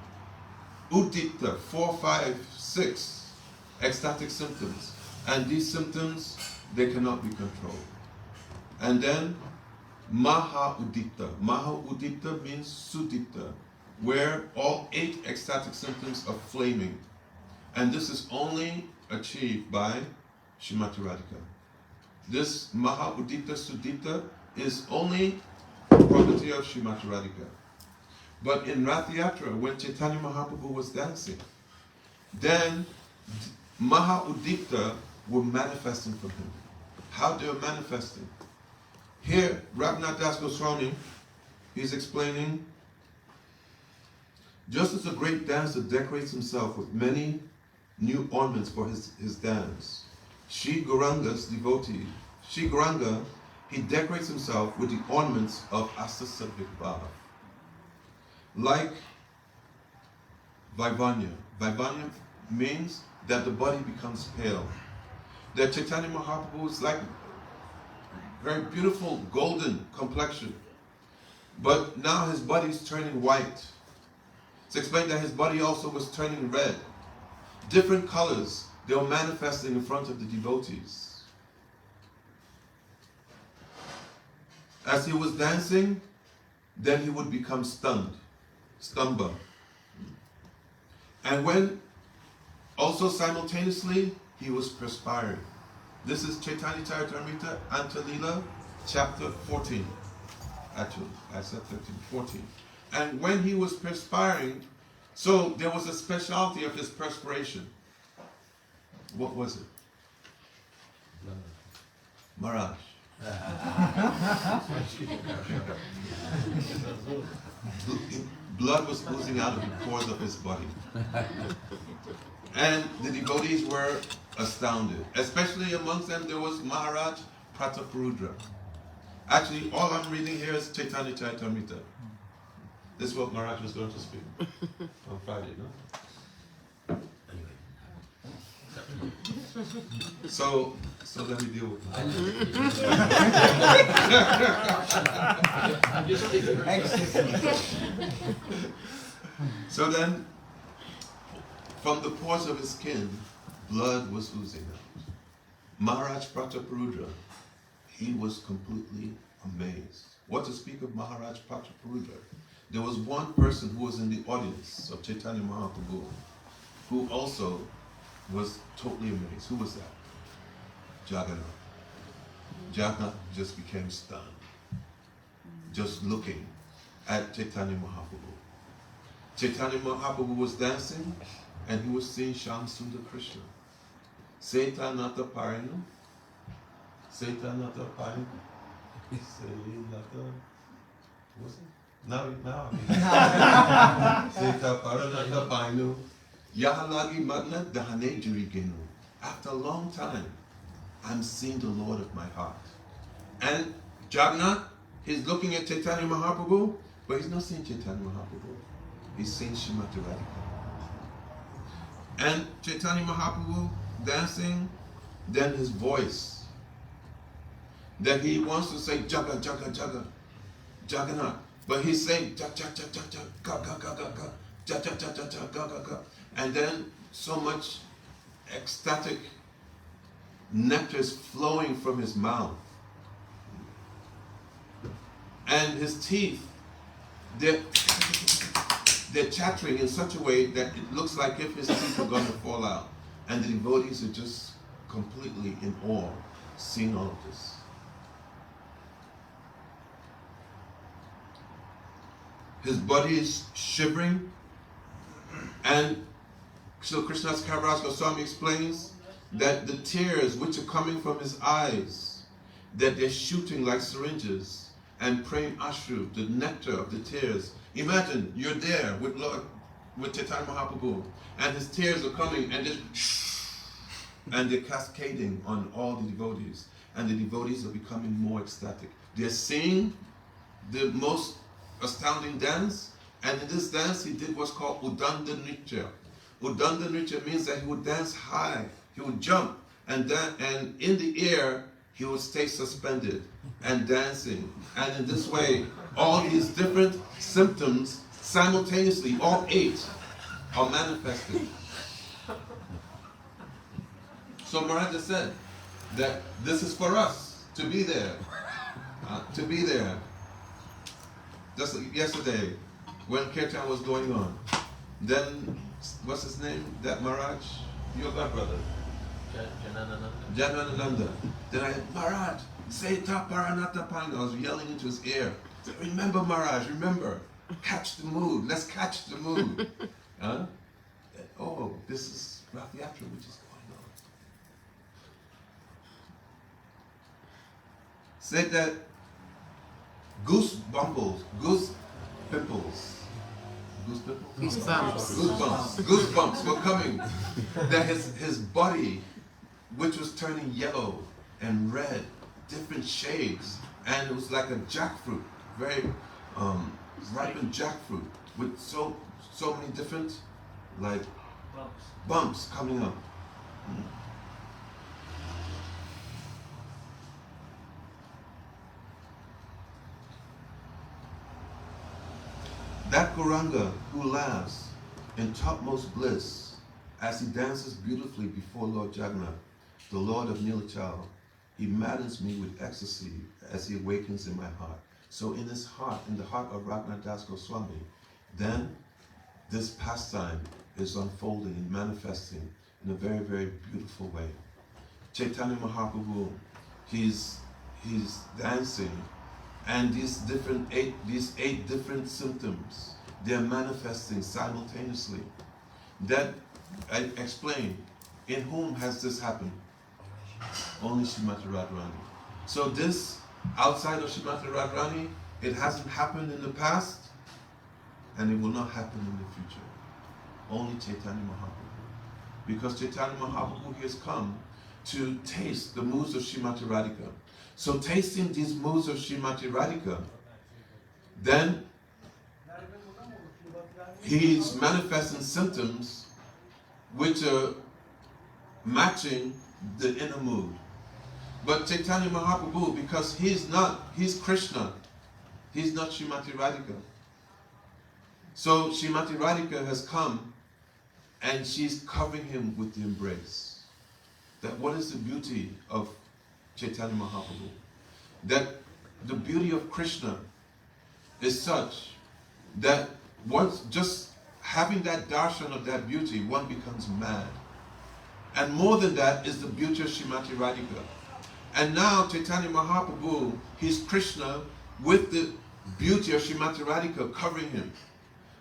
Udipta, 4, 5, 6 ecstatic symptoms. And these symptoms, they cannot be controlled. And then Maha-udipta. Maha-udipta means Sudipta, where all 8 ecstatic symptoms are flaming. And this is only achieved by Srimati Radhika. This Maha-udipta, Sudipta is only property of Srimati Radhika. But in Rath Yatra, when Chaitanya Mahaprabhu was dancing, then Maha Udikta were manifesting from him. How they were manifesting? Here, Raghunath Das Goswami, he's explaining, just as a great dancer decorates himself with many new ornaments for his dance, Sri Gauranga's devotee, Sri Gauranga, he decorates himself with the ornaments of Asasattvic Bhava. Like Vaivanya. Vaivanya means that the body becomes pale. That Chaitanya Mahaprabhu is like very beautiful golden complexion. But now his body is turning white. It's explained that his body also was turning red. Different colors, they were manifesting in front of the devotees. As he was dancing, then he would become stunned, stamba. And when, also simultaneously, he was perspiring. This is Chaitanya Charitamrita, Antalila, chapter 14. Actually, I said 13, 14. And when he was perspiring, so there was a specialty of his perspiration. What was it? Maharaj. Blood was oozing out of the pores of his body. And the devotees were astounded. Especially amongst them, there was Maharaj Prataparudra. Actually, all I'm reading here is Chaitanya Charitamrita. This is what Maharaj was going to speak on Friday, no? So let me deal with So then, from the pores of his skin, blood was oozing out. Maharaj Prataparudra, he was completely amazed. What to speak of Maharaj Prataparudra? There was one person who was in the audience of Chaitanya Mahaprabhu who also was totally amazed. Who was that? Jagannath. Jagannath just became stunned, just looking at Chaitanya Mahaprabhu. Chaitanya Mahaprabhu was dancing and he was seeing Shyam Sundar Krishna. Seta Nata Parinu. Seta Nata Parinu. What's it? Now. Seta Paranata Parinu. Yahalagi Magna Dahane Jurigenu. After a long time, I'm seeing the Lord of my heart. And Jagannath, he's looking at Chaitanya Mahaprabhu, but he's not seeing Chaitanya Mahaprabhu. He's seeing Srimati Radhika. And Chaitanya Mahaprabhu dancing, then his voice, that he wants to say Jaga, Jaga, Jaga, Jagannath, but he's saying Ja, Ja, Ja, Ja, Ja, Ga, Ga, Ga, Ga, Ga, Ja, Ja, Ja, Ja, Ja, Ga, Ga, Ga. And then so much ecstatic nectar is flowing from his mouth. And his teeth, they're chattering in such a way that it looks like if his teeth are going to fall out. And the devotees are just completely in awe seeing all of this. His body is shivering, and so Krishnadas Kaviraj Goswami explains that the tears which are coming from his eyes, that they're shooting like syringes, and praying ashru, the nectar of the tears. Imagine you're there with Chaitanya Mahaprabhu, and his tears are coming, and and they're cascading on all the devotees, and the devotees are becoming more ecstatic. They're seeing the most astounding dance, and in this dance he did what's called Udanda Nritya. Udanda Nritya means that he would dance high, he would jump, and in the air he would stay suspended and dancing. And in this way, all these different symptoms simultaneously, all 8, are manifested. So Maharaja said that this is for us to be there. To be there. Just like yesterday, when Kirtan was going on, then, what's his name? That Maharaj? Your godbrother. Janananda. Then I said, Maharaj, say Taparanata Panga. I was yelling into his ear. I said, remember Maharaj, remember. catch the mood. Let's catch the mood. Huh? Oh, this is Rath Yatra, which is going on. Said that goose pimples, goosebumps were coming. That his body, which was turning yellow and red, different shades, and it was like a jackfruit, very ripened jackfruit, with so many different like bumps coming up. That Gauranga who laughs in topmost bliss as he dances beautifully before Lord Jagannath, the Lord of Nilachal, he maddens me with ecstasy as he awakens in my heart. So in his heart, in the heart of Raghunath Das Goswami, then this pastime is unfolding and manifesting in a very, very beautiful way. Chaitanya Mahaprabhu, he's dancing, and these eight different symptoms, they're manifesting simultaneously. That I explained. In whom has this happened? Only Srimati Radharani. So this, outside of Srimati Radharani, it hasn't happened in the past, and it will not happen in the future. Only Chaitanya Mahaprabhu. Because Chaitanya Mahaprabhu has come to taste the moods of Srimati Radhika. So tasting these moods of Srimati Radhika, then he's manifesting symptoms which are matching the inner mood. But Chaitanya Mahaprabhu, because he's Krishna, he's not Srimati Radhika. So Srimati Radhika has come and she's covering him with the embrace. That what is the beauty of Chaitanya Mahaprabhu? That the beauty of Krishna is such that once just having that darshan of that beauty, one becomes mad. And more than that is the beauty of Srimati Radhika. And now Chaitanya Mahaprabhu, he's Krishna with the beauty of Srimati Radhika covering him.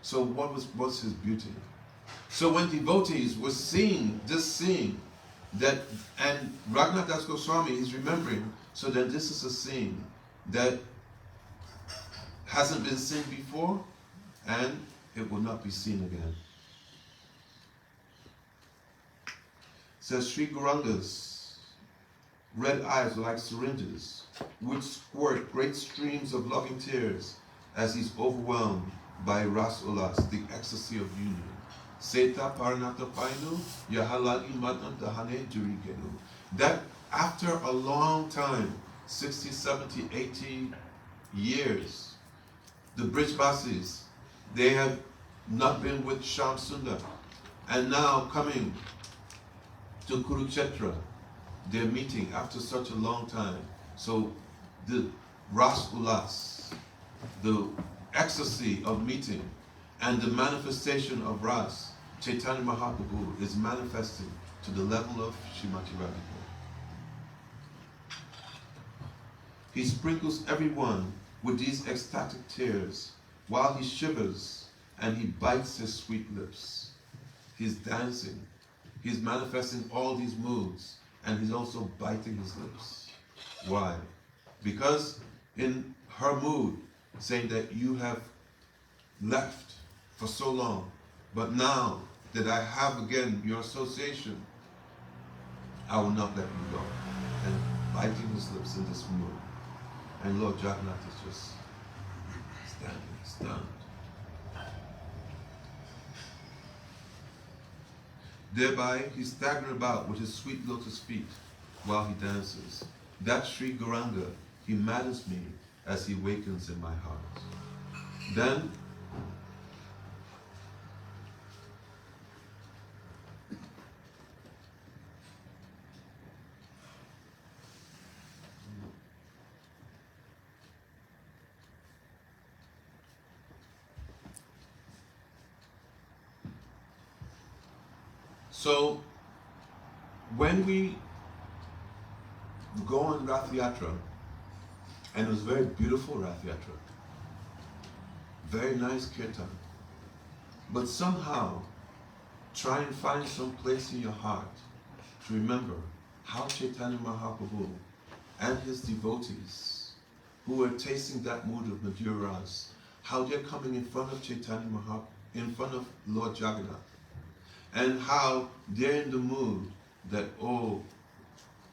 So what's his beauty? So when devotees were seeing this scene, that, and Raghunath Das Goswami is remembering, so that this is a scene that hasn't been seen before, and it will not be seen again. Says Sri Gauranga's red eyes are like syringes, which squirt great streams of loving tears as he's overwhelmed by Ras Ulas, the ecstasy of union. Seta Paranata Painu, Yahalagi Madam Dahane Jurigenu. That after a long time, 60, 70, 80 years, the Brijbasis, they have not been with Shyam Sundar. And now coming to Kurukshetra, they're meeting after such a long time. So the Ras Ulas, the ecstasy of meeting, and the manifestation of Ras, Chaitanya Mahaprabhu is manifesting to the level of Srimati Radhika. He sprinkles everyone with these ecstatic tears while he shivers and he bites his sweet lips. He's dancing. He's manifesting all these moods, and he's also biting his lips. Why? Because in her mood, saying that you have left for so long, but now that I have again your association, I will not let you go. And biting his lips in this mood. And Lord Jagannath is just standing, stunned. Thereby, he staggered about with his sweet lotus feet while he dances. That Sri Gauranga, he maddens me as he wakens in my heart. Then, so when we go on Rath Yatra, and it was very beautiful Rath Yatra, very nice kirtan. But somehow, try and find some place in your heart to remember how Chaitanya Mahaprabhu and his devotees who were tasting that mood of Maduras, how they're coming in front of Chaitanya Mahaprabhu, in front of Lord Jagannath, and how they're in the mood that, oh,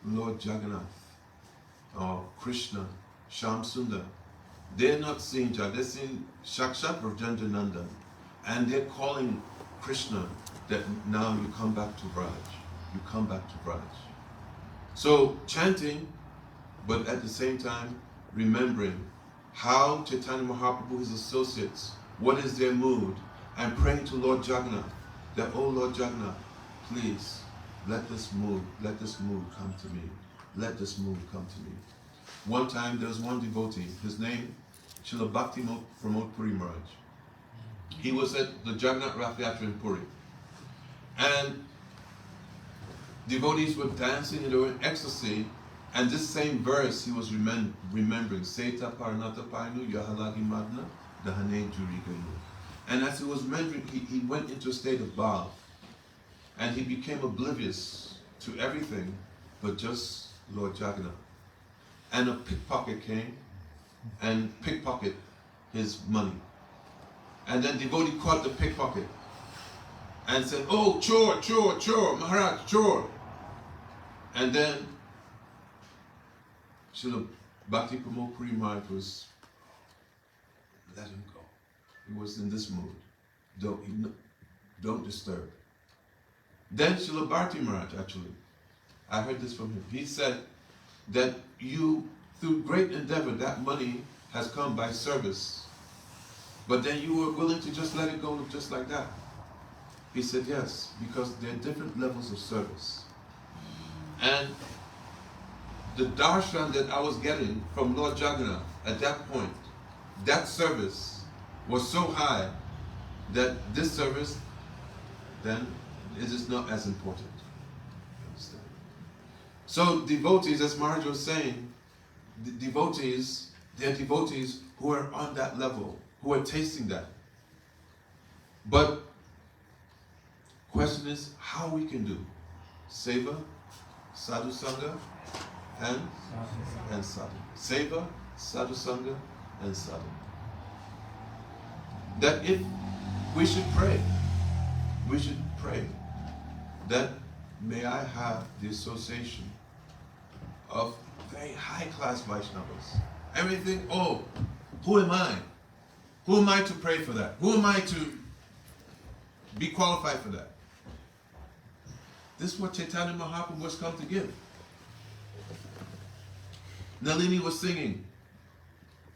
Lord Jagannath, or Krishna, Shyam Sundar, they're not seeing Jagannath, they're seeing Shakshat Rajendra Nandan, and they're calling Krishna that now you come back to Braj, you come back to Braj. So chanting, but at the same time remembering how Chaitanya Mahaprabhu, his associates, what is their mood, and praying to Lord Jagannath that, oh Lord Jagannath, please let this mood come to me. Let this mood come to me. One time there was one devotee, his name Srila Bhakti Pramod Puri Maharaj. He was at the Jagannath Rath Yatra in Puri. And devotees were dancing and they were in ecstasy, and this same verse he was remembering, Seta Paranata Painu Yahalagi Madna Dahane Jurigayu. And as he was remembering, he went into a state of bhav, and he became oblivious to everything but just Lord Jagannath. And a pickpocket came and pickpocketed his money. And then devotee caught the pickpocket and said, oh, chore, chore, chore, Maharaj, chore. And then Srila Bhakti Pramod Puri Maharaj was, let him go. He was in this mood. Don't disturb. Then Srila Bharti Maharaj, actually, I heard this from him. He said that you, through great endeavor, that money has come by service. But then you were willing to just let it go just like that. He said, yes, because there are different levels of service. And the darshan that I was getting from Lord Jagannath at that point, that service was so high that this service then it is not as important. Understand? So devotees, as Maharaja was saying, the devotees, they're devotees who are on that level, who are tasting that. But question is how we can do seva, sadhu sangha, and sadhu. Seva, sadhu sangha, and sadhu. That if we should pray that may I have the association of very high class Vaishnavas. Everything, oh, who am I? Who am I to pray for that? Who am I to be qualified for that? This is what Chaitanya Mahaprabhu was come to give. Nalini was singing.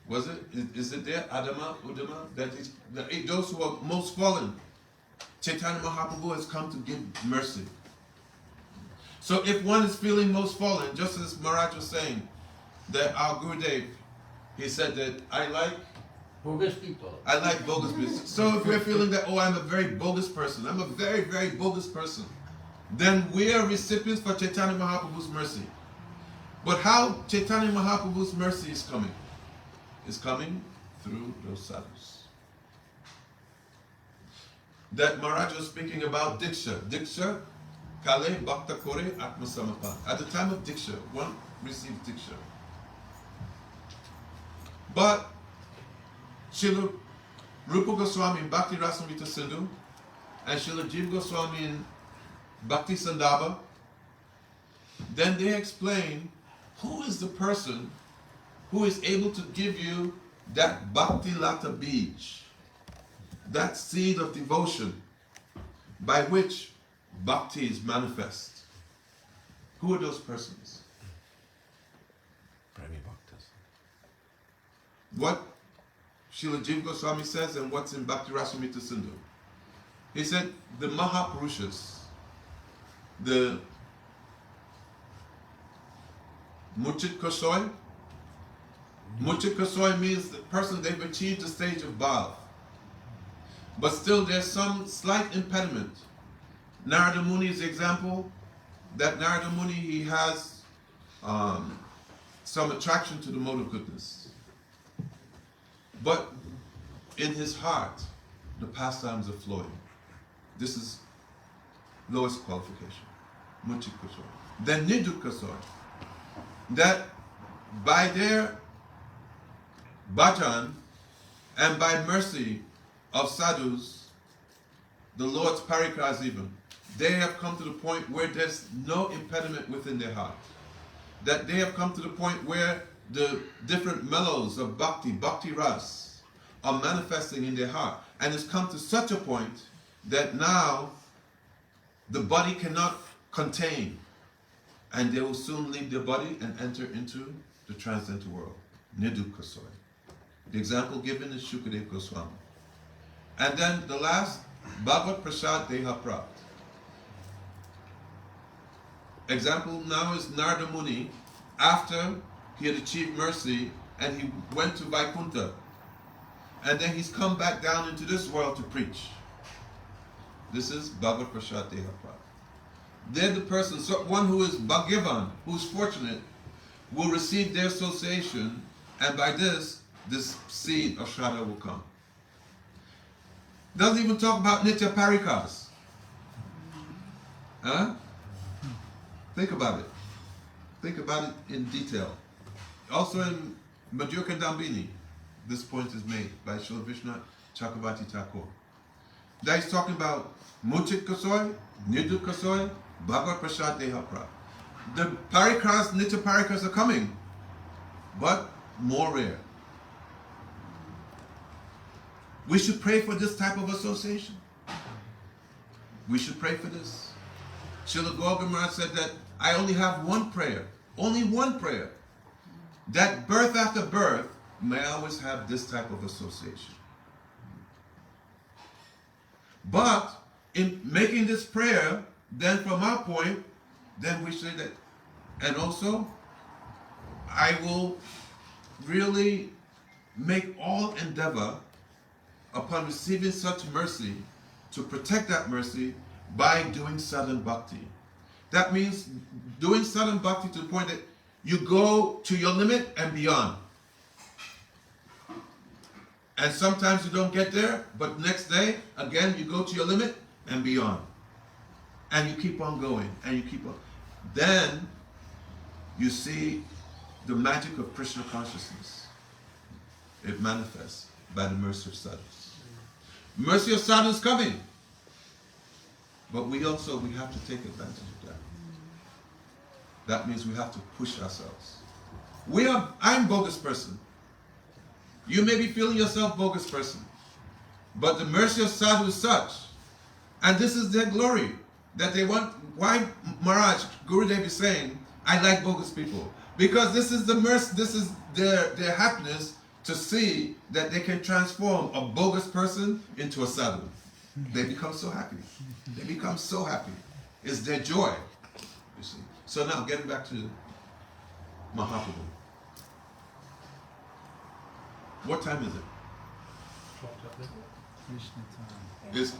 Was it? Is it there? Adama, Udama? That those who are most fallen. Chaitanya Mahaprabhu has come to give mercy. So if one is feeling most fallen, just as Maharaj was saying, that our Gurudev, he said that I like bogus people. I like bogus people. So if we're feeling that, oh, I'm a very bogus person, I'm a very, very bogus person, then we are recipients for Chaitanya Mahaprabhu's mercy. But how Chaitanya Mahaprabhu's mercy is coming? It's coming through those sadhus. That Maharaj was speaking about Diksha. Diksha, Kale Bhakta Kore Atma Samapa. At the time of Diksha, one received Diksha. But Srila Rupa Goswami in Bhakti Rasamrita Sindhu and Srila Jiva Goswami in Bhakti Sandarbha, then they explain who is the person who is able to give you that Bhakti Lata Bij, that seed of devotion by which Bhakti is manifest. Who are those persons? Premi Bhaktas. What Srila Jiva Goswami says and what's in Bhakti Rasamrita Sindhu. He said the Mahapurushas, the Muchit Kasoi. Muchit Kasoi means the person, they've achieved the stage of Bhav. But still there's some slight impediment. Narada Muni's example, that Narada Muni, he has some attraction to the mode of goodness. But in his heart, the pastimes are flowing. This is lowest qualification. Muchik Kasoy. Then Niduk Kasoy. That by their bhajan and by mercy of sadhus, the Lord's parikas even, they have come to the point where there's no impediment within their heart. That they have come to the point where the different mellows of bhakti, bhakti ras, are manifesting in their heart. And it's come to such a point that now the body cannot contain. And they will soon leave their body and enter into the transcendental world. Niduk Kasoy. The example given is Shukadev Goswami. And then the last, Bhagavad Prasad Deha Prapt. Example now is Narada Muni, after he had achieved mercy and he went to Vaikuntha. And then he's come back down into this world to preach. This is Bhagavad Prasad Deha Prapt. They're the person, so one who is Bhagyavan, who's fortunate, will receive their association, and by this seed of Shraddha will come. Doesn't even talk about Nitya Parikas. Huh? Think about it. Think about it in detail. Also in Madhurka Dambini, this point is made by Srila Vishwanath Chakravarti Thakur. That he's talking about Muchit Kasoy, Niduk Kasoy, Bhagavad Prasad Deha Prapt. The parikas, Nitya parikas are coming, but more rare. We should pray for this type of association. We should pray for this. Srila Gaura Maharaj said that I only have one prayer, only one prayer, that birth after birth may always have this type of association. But in making this prayer, then from our point, then we say that, and also, I will really make all endeavor upon receiving such mercy to protect that mercy by doing sadhana bhakti. That means doing sadhana bhakti to the point that you go to your limit and beyond. And sometimes you don't get there, but next day, again, you go to your limit and beyond. And you keep on going, and you keep on. Then you see the magic of Krishna consciousness. It manifests by the mercy of sadhus. Mercy of sadhus is coming. But we have to take advantage of that. That means we have to push ourselves. I'm a bogus person. You may be feeling yourself bogus person. But the mercy of sadhu is such. And this is their glory. That they want, why Maharaj, Gurudev is saying, I like bogus people. Because this is the mercy, this is their happiness to see that they can transform a bogus person into a sadhu. They become so happy. They become so happy. It's their joy, you see. So now, getting back to Mahaprabhu. What time is it? It's,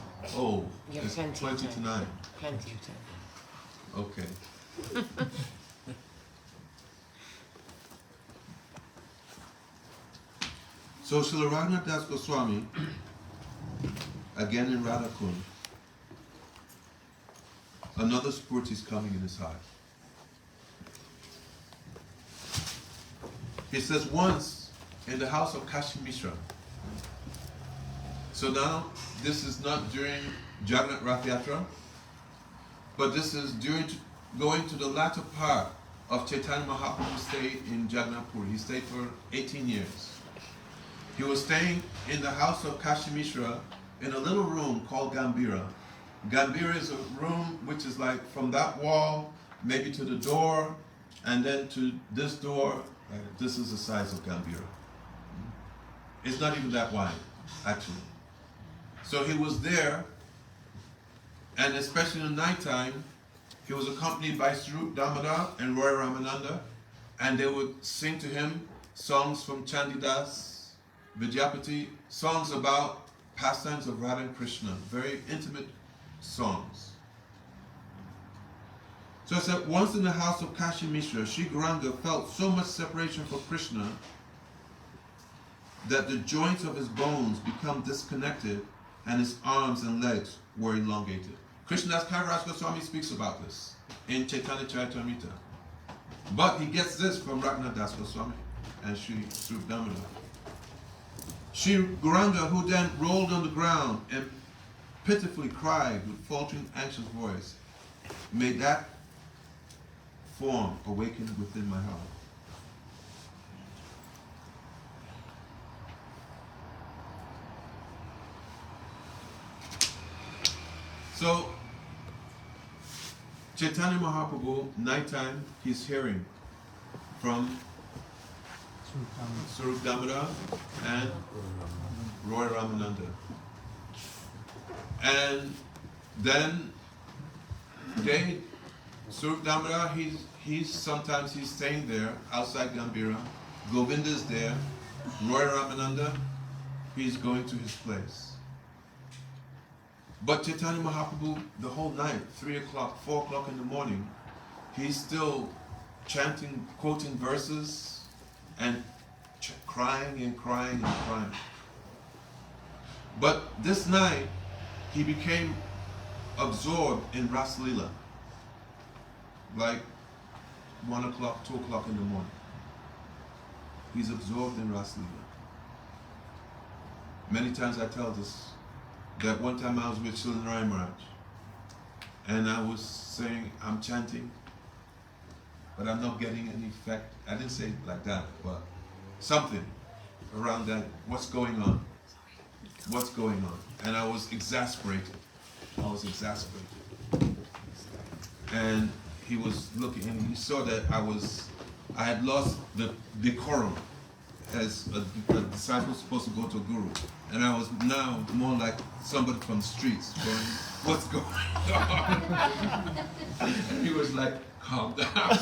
it's 20 to 9. Plenty of time. Okay. So Srila Raghunath Das Goswami, again in Radhakund, another spurt is coming in his heart. He says once in the house of Kashi Mishra. So now this is not during Jagannath Rath Yatra, but this is going to the latter part of Chaitanya Mahaprabhu's stay in Jagannath Puri. He stayed for 18 years. He was staying in the house of Kashi Mishra in a little room called Gambira. Gambira is a room which is like from that wall, maybe to the door, and then to this door. This is the size of Gambira. It's not even that wide, actually. So he was there, and especially in the nighttime, he was accompanied by Swarup Damodar and Roy Ramananda, and they would sing to him songs from Chandidas, Vidyapati, songs about pastimes of Radha and Krishna, very intimate songs. So I said, once in the house of Kashi Mishra, Sri Gauranga felt so much separation from Krishna that the joints of his bones become disconnected and his arms and legs were elongated. Krishnadas Kaviraj Goswami speaks about this in Chaitanya Charitamrita. But he gets this from Raghunath Goswami and Sri Sripad. Sri Gauranga, who then rolled on the ground and pitifully cried with faltering, anxious voice, may that form awaken within my heart. So, Chaitanya Mahaprabhu, nighttime, he's hearing from Swarup Damodar and Roy Ramananda. And then Swarup Damodar, sometimes he's staying there outside Gambhira. Govinda is there. Roy Ramananda, he's going to his place. But Chaitanya Mahaprabhu, the whole night, 3 o'clock, 4 o'clock in the morning, he's still chanting, quoting verses, and crying and crying and crying. But this night, he became absorbed in Ras Leela, like 1 o'clock, 2 o'clock in the morning. He's absorbed in Ras Leela. Many times I tell this, that one time I was with Srila Maharaj, and I was saying, I'm chanting, but I'm not getting any effect. I didn't say it like that, but something around that. What's going on? What's going on? And I was exasperated. And he was looking, and he saw that I had lost the decorum as a disciple supposed to go to a guru. And I was now more like somebody from the streets going, what's going on? And he was like, calm down.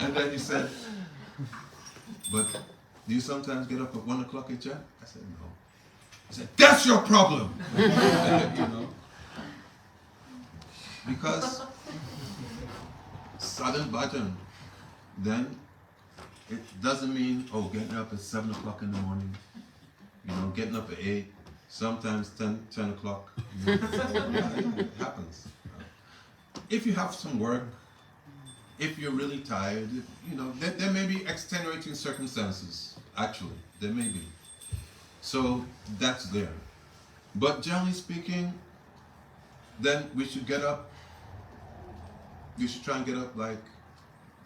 And then he said, but do you sometimes get up at 1 o'clock and chat? I said, no. He said, that's your problem. You know? Because sudden bhajan, then it doesn't mean, getting up at 7 o'clock in the morning, getting up at 8, sometimes 10 o'clock. It happens. If you have some work, if you're really tired, there may be extenuating circumstances, actually, there may be. So that's there. But generally speaking, then we should get up, you should try and get up like,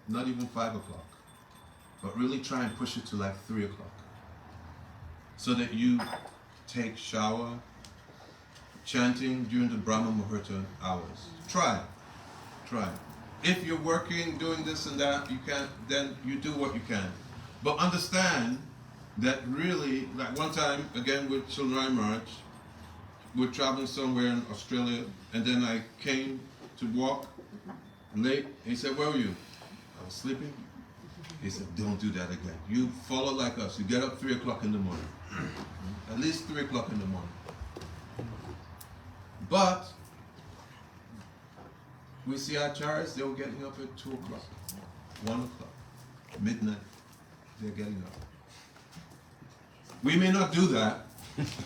not even 5 o'clock. But really try and push it to like 3 o'clock. So that you take shower, chanting during the Brahma Muhurta hours. Try. If you're working, doing this and that, you can't, then you do what you can. But understand that really, like one time, again with Srila Maharaj, we're traveling somewhere in Australia, and then I came to walk late, and he said, where were you? I was sleeping. He said, don't do that again. You follow like us. You get up 3 o'clock in the morning. At least 3 o'clock in the morning. But we see our acharyas, they were getting up at 2 o'clock, 1 o'clock, midnight. They're getting up. We may not do that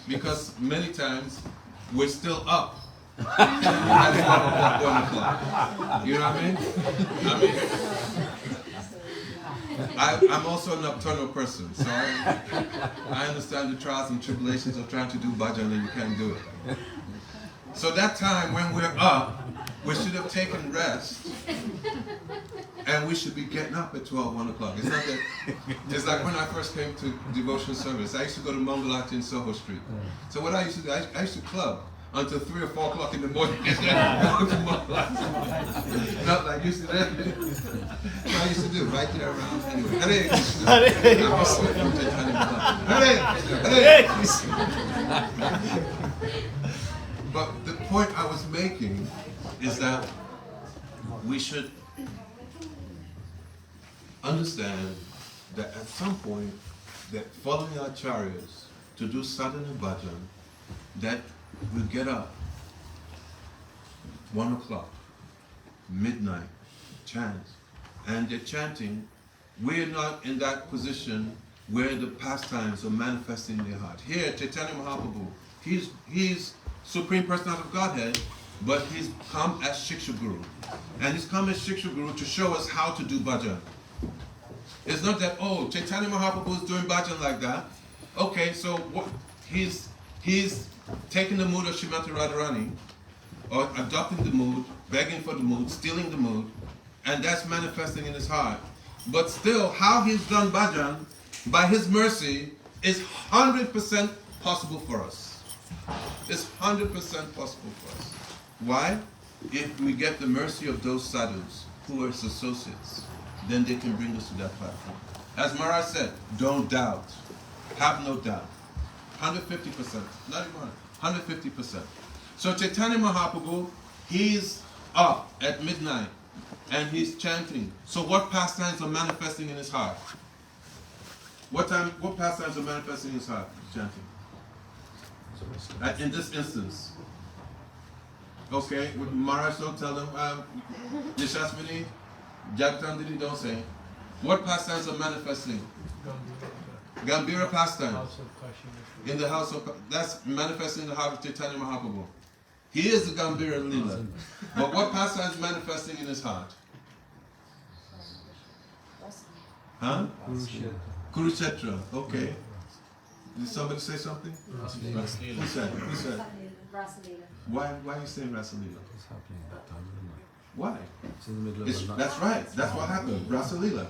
because many times we're still up at 1 o'clock. You know what I mean? I'm also a nocturnal person, so I understand the trials and tribulations of trying to do bhajan and you can't do it. So that time when we're up, we should have taken rest, and we should be getting up at 1 o'clock. It's not that. It's like when I first came to devotional service. I used to go to Mangalati in Soho Street. So what I used to do, I used to club until 3 or 4 o'clock in the morning. Not like used to that. What I used to do right there around. Anyway, Hare Krishna. Hare Krishna. But the point I was making is that we should understand that at some point, that following our acharyas to do sadhana bhajan, that we get up 1 o'clock, midnight, chant, and they're chanting we're not in that position where the pastimes are manifesting in their heart. Here, Chaitanya Mahaprabhu, he's Supreme Personality of Godhead, but he's come as Shiksha Guru. And he's come as Shiksha Guru to show us how to do bhajan. It's not that, oh, Chaitanya Mahaprabhu is doing bhajan like that. Okay, so what? He's taking the mood of Srimati Radharani, or adopting the mood, begging for the mood, stealing the mood, and that's manifesting in his heart. But still, how he's done bhajan, by his mercy, is 100% possible for us. It's 100% possible for us. Why? If we get the mercy of those sadhus who are his associates, then they can bring us to that platform. As Maharaj said, don't doubt. Have no doubt. 150%. Not even 150%. So Chaitanya Mahaprabhu, he's up at midnight and he's chanting. So what pastimes are manifesting in his heart? What pastimes are manifesting in his heart? He's chanting. In this instance. Okay, with Maharaj don't tell them, Yashaswini, Jagtandini don't say. What pastimes are manifesting? Gambhira pastime. In the house of, that's manifesting in the heart of Chaitanya Mahaprabhu. He is the Gambhira Leela. But what pastime is manifesting in his heart? Huh? Kurukshetra. Okay. Did somebody say something? Who said? Who said? Why are you saying Rasalila? Why? That's right. That's what happened. Rasalila.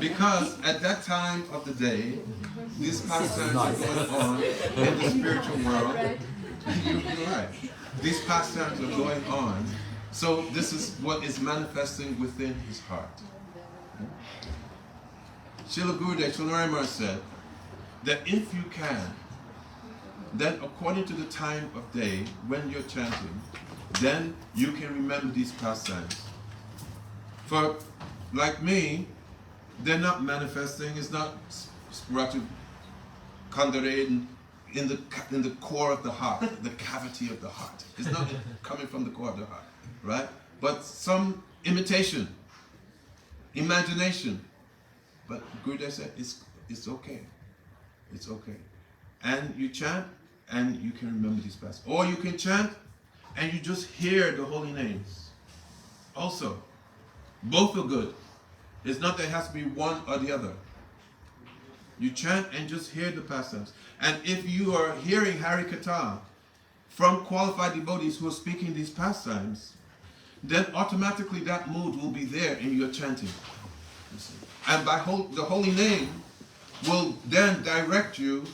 Because at that time of the day, these pastimes are going on in the spiritual world. You're right. These pastimes are going on. So this is what is manifesting within his heart. Srila Gurudev Srila said that if you can, then according to the time of day when you're chanting, then you can remember these pastimes. For like me, they're not manifesting. It's not Ratu Kandare in the core of the heart, the cavity of the heart. It's not coming from the core of the heart, right? But some imitation, imagination. But Gurudev said it's okay. It's okay. And you chant and you can remember these pastimes. Or you can chant and you just hear the holy names. Also, both are good. It's not that it has to be one or the other. You chant and just hear the pastimes. And if you are hearing Hari Katha from qualified devotees who are speaking these pastimes, then automatically that mood will be there in your chanting. And by the holy name will then direct you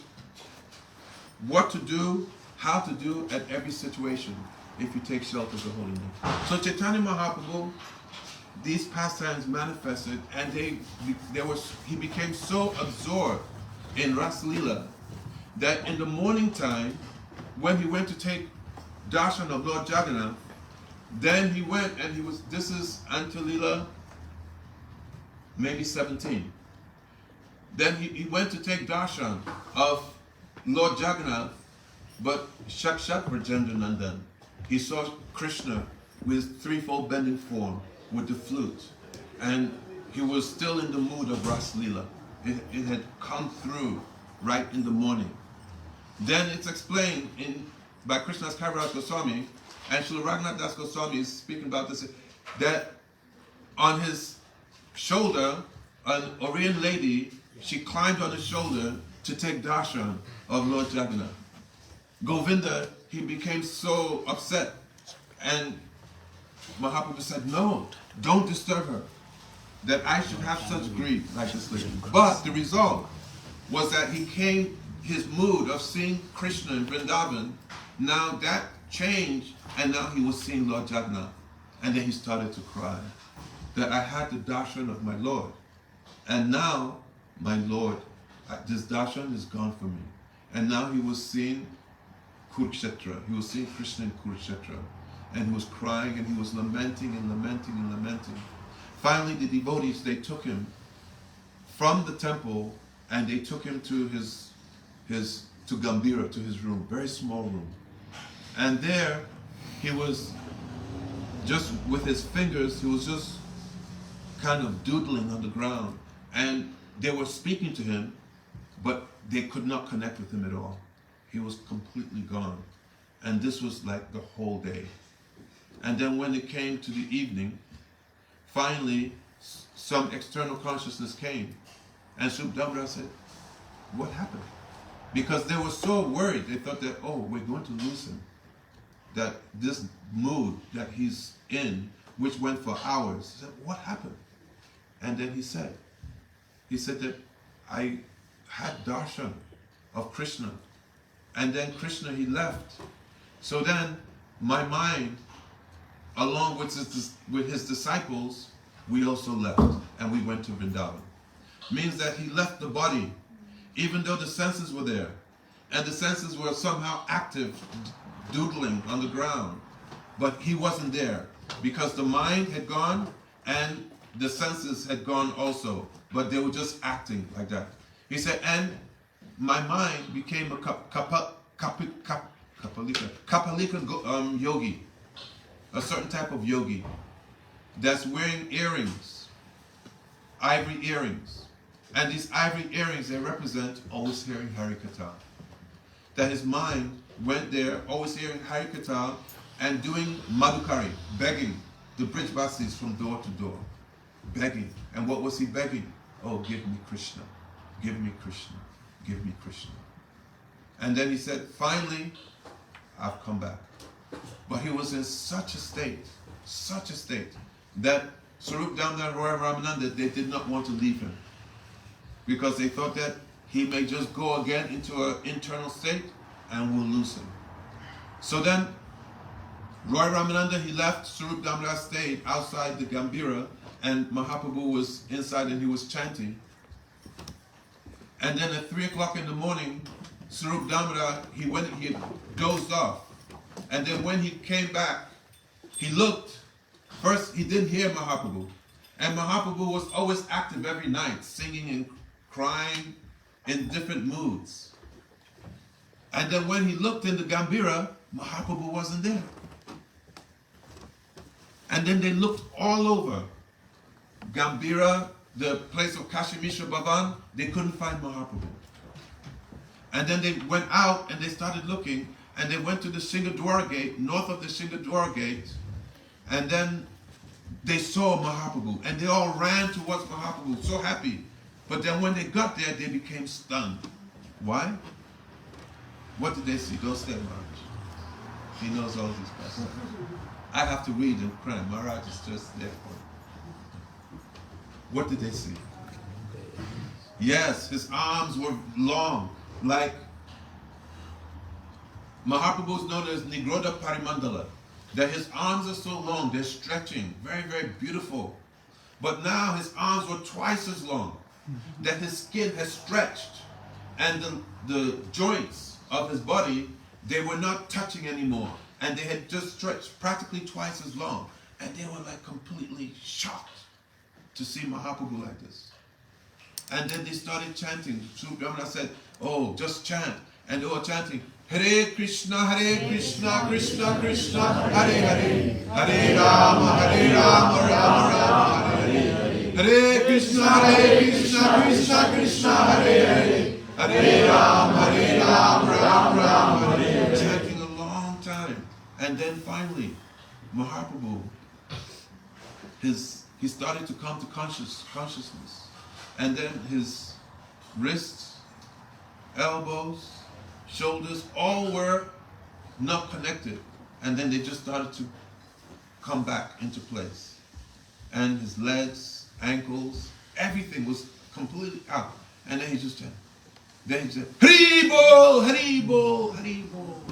what to do, how to do at every situation if you take shelter of the holy name. So Chaitanya Mahaprabhu, these pastimes manifested, and he became so absorbed in Rasalila that in the morning time, when he went to take darshan of Lord Jagannath, then he went and this is Antalila, maybe 17. Then he went to take darshan of Lord Jagannath, but Shakshat Rajendra Nandan. He saw Krishna with threefold bending form with the flute, and he was still in the mood of Rasalila. It had come through right in the morning. Then it's explained by Krishna's Kaviraj Goswami, and Srila Raghunath Das Goswami is speaking about this, that on his shoulder, an Oriental lady, she climbed on his shoulder to take darshan of Lord Jagannath. Govinda, he became so upset, and Mahaprabhu said, no, don't disturb her, that I should have such grief like this lady. But the result was that his mood of seeing Krishna in Vrindavan, now that changed, and now he was seeing Lord Jagannath. And then he started to cry, that I had the darshan of my Lord, and now my Lord, this darshan is gone from me. And now he was seeing Kurukshetra, he was seeing Krishna in Kurukshetra, and he was crying and he was lamenting and lamenting and lamenting. Finally, the devotees, they took him from the temple and they took him to to Gambhira, to his room, very small room. And there he was just with his fingers, he was just kind of doodling on the ground. And they were speaking to him, but they could not connect with him at all. He was completely gone. And this was like the whole day. And then when it came to the evening, finally some external consciousness came. And Srip Damodar said, what happened? Because they were so worried, they thought that, oh, we're going to lose him. That this mood that he's in, which went for hours, he said, what happened? And then he said that I had darshan of Krishna. And then Krishna, he left. So then my mind, along with his disciples, we also left. And we went to Vrindavan. Means that he left the body, even though the senses were there. And the senses were somehow active, doodling on the ground. But he wasn't there. Because the mind had gone and the senses had gone also. But they were just acting like that. He said, and my mind became a kapalika yogi. A certain type of yogi that's wearing earrings, ivory earrings. And these ivory earrings, they represent always hearing Harikatha. That his mind went there, always hearing Harikatha and doing madhukari, begging the Brijvasis from door to door. Begging. And what was he begging? Oh, give me Krishna. Give me Krishna. Give me Krishna. And then he said, finally, I've come back. But he was in such a state, that Swarup Damodar and Roy Ramananda, they did not want to leave him. Because they thought that he may just go again into an internal state and we'll lose him. So then, Roy Ramananda, he left, Swarup Damodar stayed outside the Gambhira, and Mahaprabhu was inside and he was chanting. And then at 3 o'clock in the morning, Swarup Damodar, he dozed off. And then when he came back, he looked. First, he didn't hear Mahaprabhu. And Mahaprabhu was always active every night, singing and crying in different moods. And then when he looked in the Gambhira, Mahaprabhu wasn't there. And then they looked all over. Gambhira, the place of Kashi Mishra Bhavan, they couldn't find Mahaprabhu. And then they went out and they started looking, and they went to the Singadwara gate, north of the Singadwara gate, and then they saw Mahaprabhu, and they all ran towards Mahaprabhu, so happy. But then when they got there, they became stunned. Why? What did they see? Don't say Maharaj. He knows all these passages. I have to read and cry. Maharaj is just there for it. What did they see? Yes, his arms were long, like Mahaprabhu is known as Nigrodha Parimandala. That his arms are so long, they're stretching, very, very beautiful. But now his arms were twice as long. That his skin has stretched, and the joints of his body, they were not touching anymore, and they had just stretched practically twice as long, and they were like completely shocked to see Mahaprabhu like this. And then they started chanting. Srip Damodar said, oh, just chant. And they were chanting, Hare Krishna, Krishna Krishna, Hare Hare, Hare Rama, Rama Rama, Hare Hare. Hare Krishna, Krishna Krishna, Hare Hare, Hare Rama, Rama Hare Hare. Chanting a long time. And then finally, Mahaprabhu, he started to come to consciousness. And then his wrists, elbows, shoulders, all were not connected. And then they just started to come back into place. And his legs, ankles, everything was completely out. And then he just said, Hari Bol, Hari Bol, Hari Bol.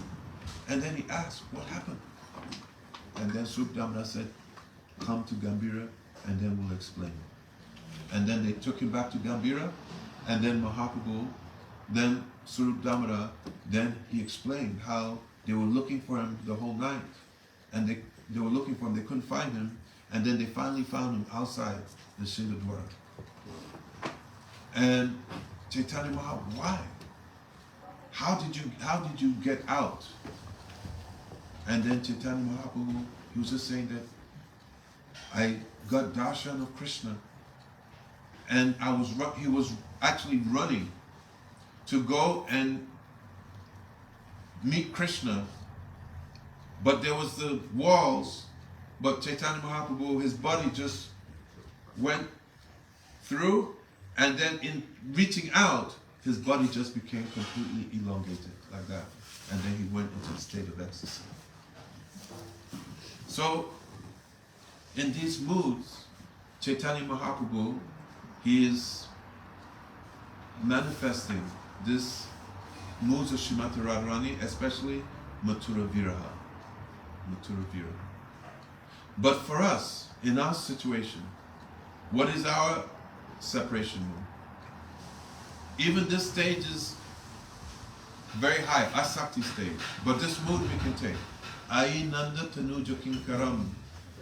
And then he asked, what happened? And then Srip Damodar said, come to Gambhira and then we'll explain. And then they took him back to Gambhira, and then Mahaprabhu, then Srip Damodar, then he explained how they were looking for him the whole night. And they were looking for him, they couldn't find him, and then they finally found him outside the Singadwara. And Chaitanya Mahaprabhu, why? How did you get out? And then Chaitanya Mahaprabhu, he was just saying that I got darshan of Krishna. and he was actually running to go and meet Krishna, but there was the walls, but Chaitanya Mahaprabhu, his body just went through, and then in reaching out, his body just became completely elongated like that, and then he went into a state of ecstasy. So in these moods, Chaitanya Mahaprabhu, he is manifesting this moods of Srimati Radharani, especially Mathura Viraha. Mathura Viraha. But for us, in our situation, what is our separation mood? Even this stage is very high, Asakti stage, but this mood we can take. Ai nanda tanuja kinkaram,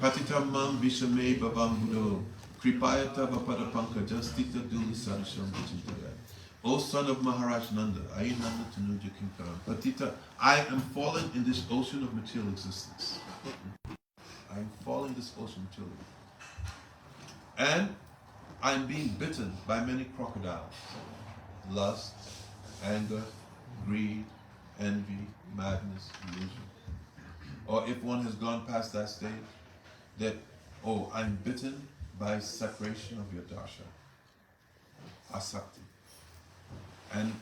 patitam mam vishame babam budo, kripayata vapada pankaja stita duli sarisham vichintaya. O son of Maharaj Nanda, I Nanda Tanuja Kinkaram. Patita, I am fallen in this ocean of material existence. I am fallen in this ocean of material. And I am being bitten by many crocodiles. Lust, anger, greed, envy, madness, illusion. Or if one has gone past that stage, that, oh, I'm bitten by separation of your darsha. Asakti. And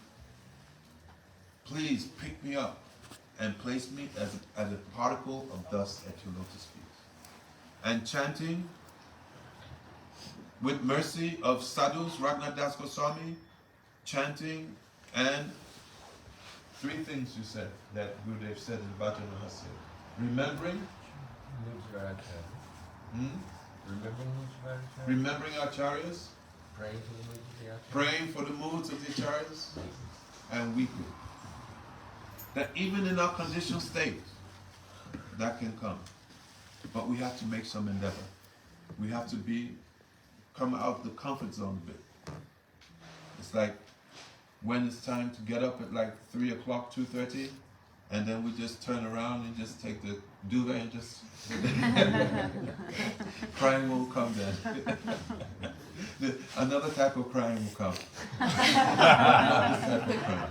please pick me up and place me as a particle of dust at your lotus feet. And chanting with mercy of sadhus, Raghunath Das Goswami, chanting, and three things you said that Gurudev said in Bhajan Rahasya. Remembering, remembering acharyas, praying for the moods of the acharyas, and weeping. That even in our conditional state, that can come. But we have to make some endeavor. We have to come out of the comfort zone a bit. It's like when it's time to get up at like 3 o'clock, 2:30, and then we just turn around and just take the duvet and just crying won't come then. Another type of crying will come. Another type of crying.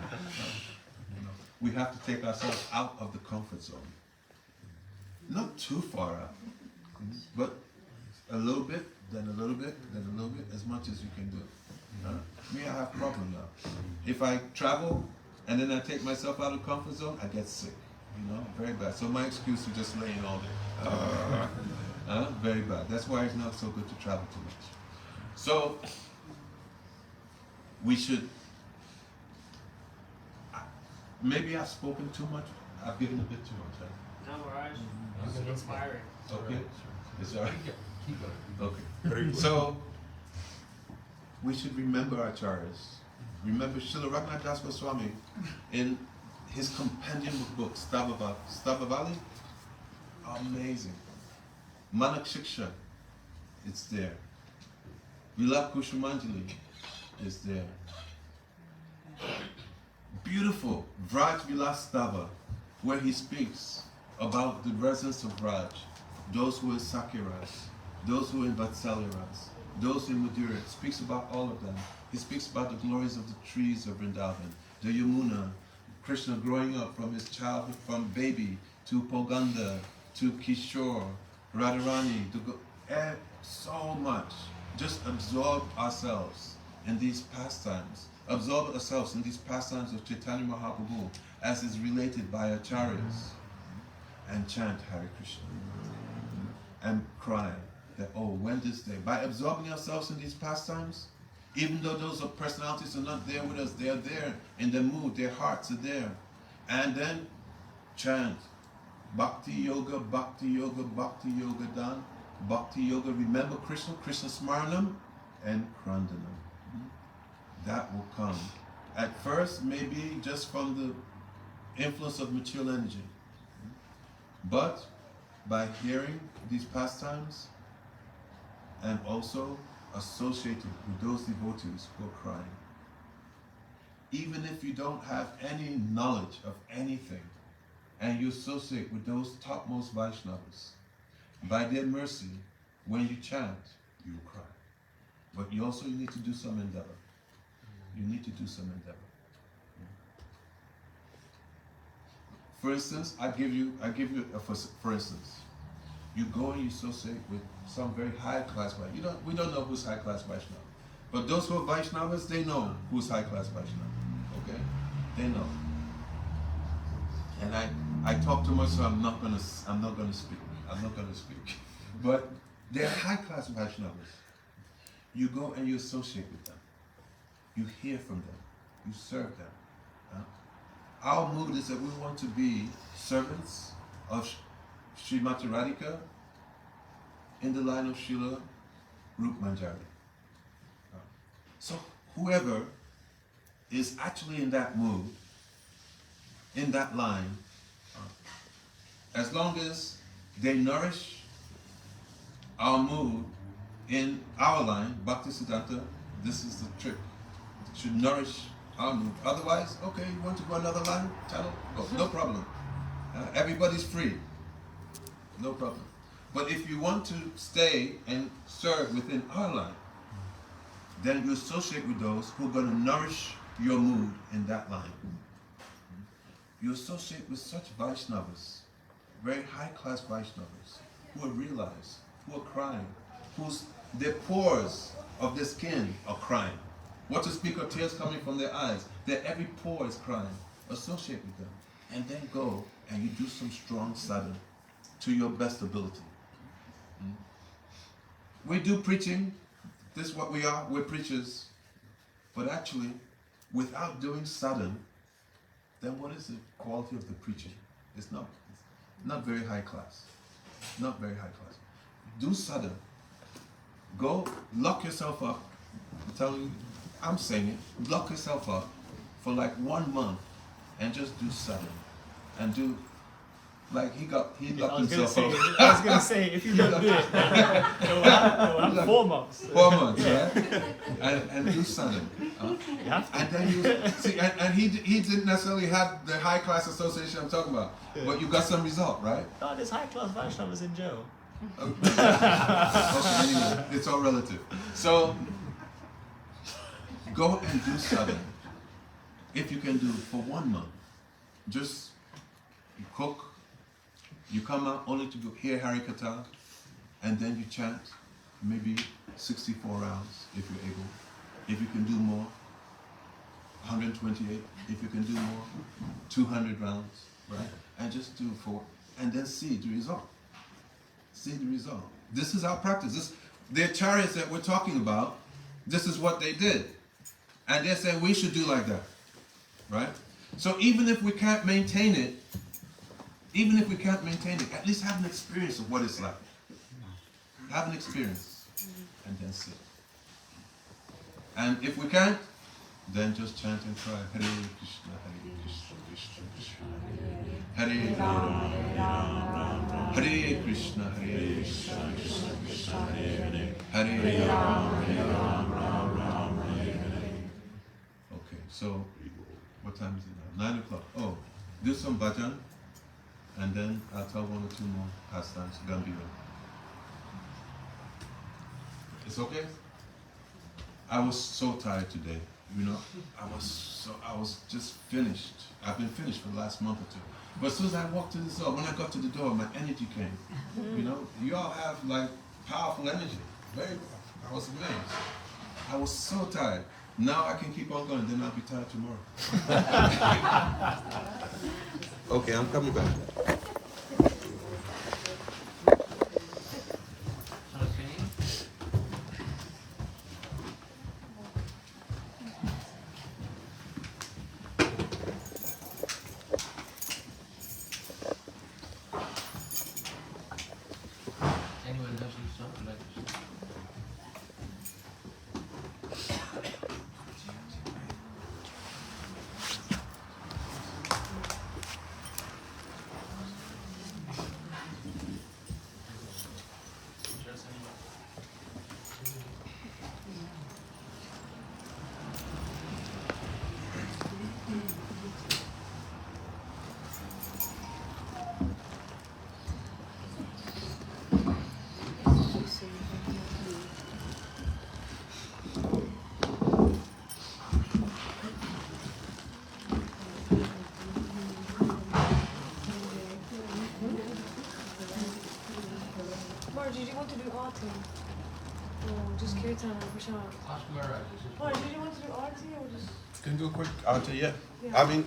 We have to take ourselves out of the comfort zone. Not too far out, but a little bit, then a little bit, then a little bit, as much as you can do. Me, I have problem now. If I travel and then I take myself out of the comfort zone, I get sick. Very bad. So my excuse is just laying all day. Very bad. That's why it's not so good to travel too much. So we should. Maybe I've spoken too much. I've given a bit too much. No, Raj. This is inspiring. Okay. It's all right. Okay. So we should remember our acharyas. Remember Srila Raghunath Das Goswami in his compendium of books, Stavavali. Amazing. Manak Shiksha, it's there. Vilap Kushumanjali is there. Beautiful Vraj Vilas Stava, where he speaks about the residents of Vraj, those who are in Sakiras, those who are in Vatsalyaras, those in Madura. Speaks about all of them. He speaks about the glories of the trees of Vrindavan, the Yamuna, Krishna growing up from his childhood, from baby to Poganda, to Kishore, Radharani, so much. Just absorb ourselves in these pastimes. Absorb ourselves in these pastimes of Chaitanya Mahaprabhu as is related by acharyas, and chant Hare Krishna and cry that, oh, when this day, by absorbing ourselves in these pastimes, even though those personalities are not there with us, they are there in their mood, their hearts are there. And then chant Bhakti Yoga, Bhakti Yoga, Bhakti Yoga Dan, Bhakti Yoga, remember Krishna, Krishna Smaranam, and Krandanam. That will come. At first, maybe just from the influence of material energy. But by hearing these pastimes and also associated with those devotees who are crying, even if you don't have any knowledge of anything and you associate with those topmost Vaishnavas, by their mercy, when you chant, you will cry. But you need to do some endeavor. You need to do some endeavor. For instance, I give you for instance. You go and you associate with some very high class Vaishnava. We don't know who's high class Vaishnava. But those who are Vaishnavas, they know who's high class Vaishnava. Okay? They know. And I talk too much, so I'm not gonna speak. But they're high class Vaishnavas. You go and you associate with them. You hear from them. You serve them. Our mood is that we want to be servants of Srimati Radhika in the line of Srila Rup Manjari. So whoever is actually in that mood, in that line, as long as they nourish our mood in our line, Bhakti Siddhanta, this is the trick. It should nourish our mood. Otherwise, okay, you want to go another line? Channel? Go. No problem. Everybody's free. No problem. But if you want to stay and serve within our line, then you associate with those who are going to nourish your mood in that line. You associate with such Vaishnavas, very high-class Vaishnavas, who are realized, who are crying, their pores of their skin are crying. What to speak of tears coming from their eyes? Their every pore is crying. Associate with them. And then go and you do some strong sadhana to your best ability. We do preaching. This is what we are. We're preachers. But actually, without doing sadhana, then what is the quality of the preaching? It's not very high class. Not very high class. Do sadhana. Go lock yourself up. I'm telling you, I'm saying it. Lock yourself up for like 1 month and just do sadhana. And do like he locked himself up. I was gonna say, if you don't do it, it'll have 4 months. 4 months, right? and do sadhana. You have to. And then you see, and he didn't necessarily have the high class association I'm talking about, but you got some result, right? No, this high class Vaishnavas in jail. Okay, anyway, it's all relative. So go and do sadhana. If you can do it for 1 month, just you cook, you come out only to hear Harikatha, and then you chant maybe 64 rounds if you're able. If you can do more, 128. If you can do more, 200 rounds, right? And just do it and then see the result. See the result. This is our practice. The acharyas that we're talking about, this is what they did. And they're saying we should do like that, right? So even if we can't maintain it, at least have an experience of what it's like. Have an experience, and then see. And if we can't, then just chant and cry, Hare Krishna, Krishna Krishna, Hare Rama, Hare Krishna, Krishna Krishna, Hare Rama, Rama. Okay, so what time is it now? 9 o'clock. Oh, do some bhajan, and then I'll tell 1 or 2 more pastimes, Gambira. It's okay? I was so tired today, you know. I was just finished. I've been finished for the last month or 2. But as soon as I walked through the door, when I got to the door, my energy came. You know, you all have like powerful energy. I was amazed. I was so tired. Now I can keep on going, then I'll be tired tomorrow. Okay, I'm coming back. Maharaja, did you want to do arti? Or just kirtan or prashad? Ask Maharaja. Maharaja, did you want to do arti or just... Can you do a quick answer? Yeah. Yeah. I mean,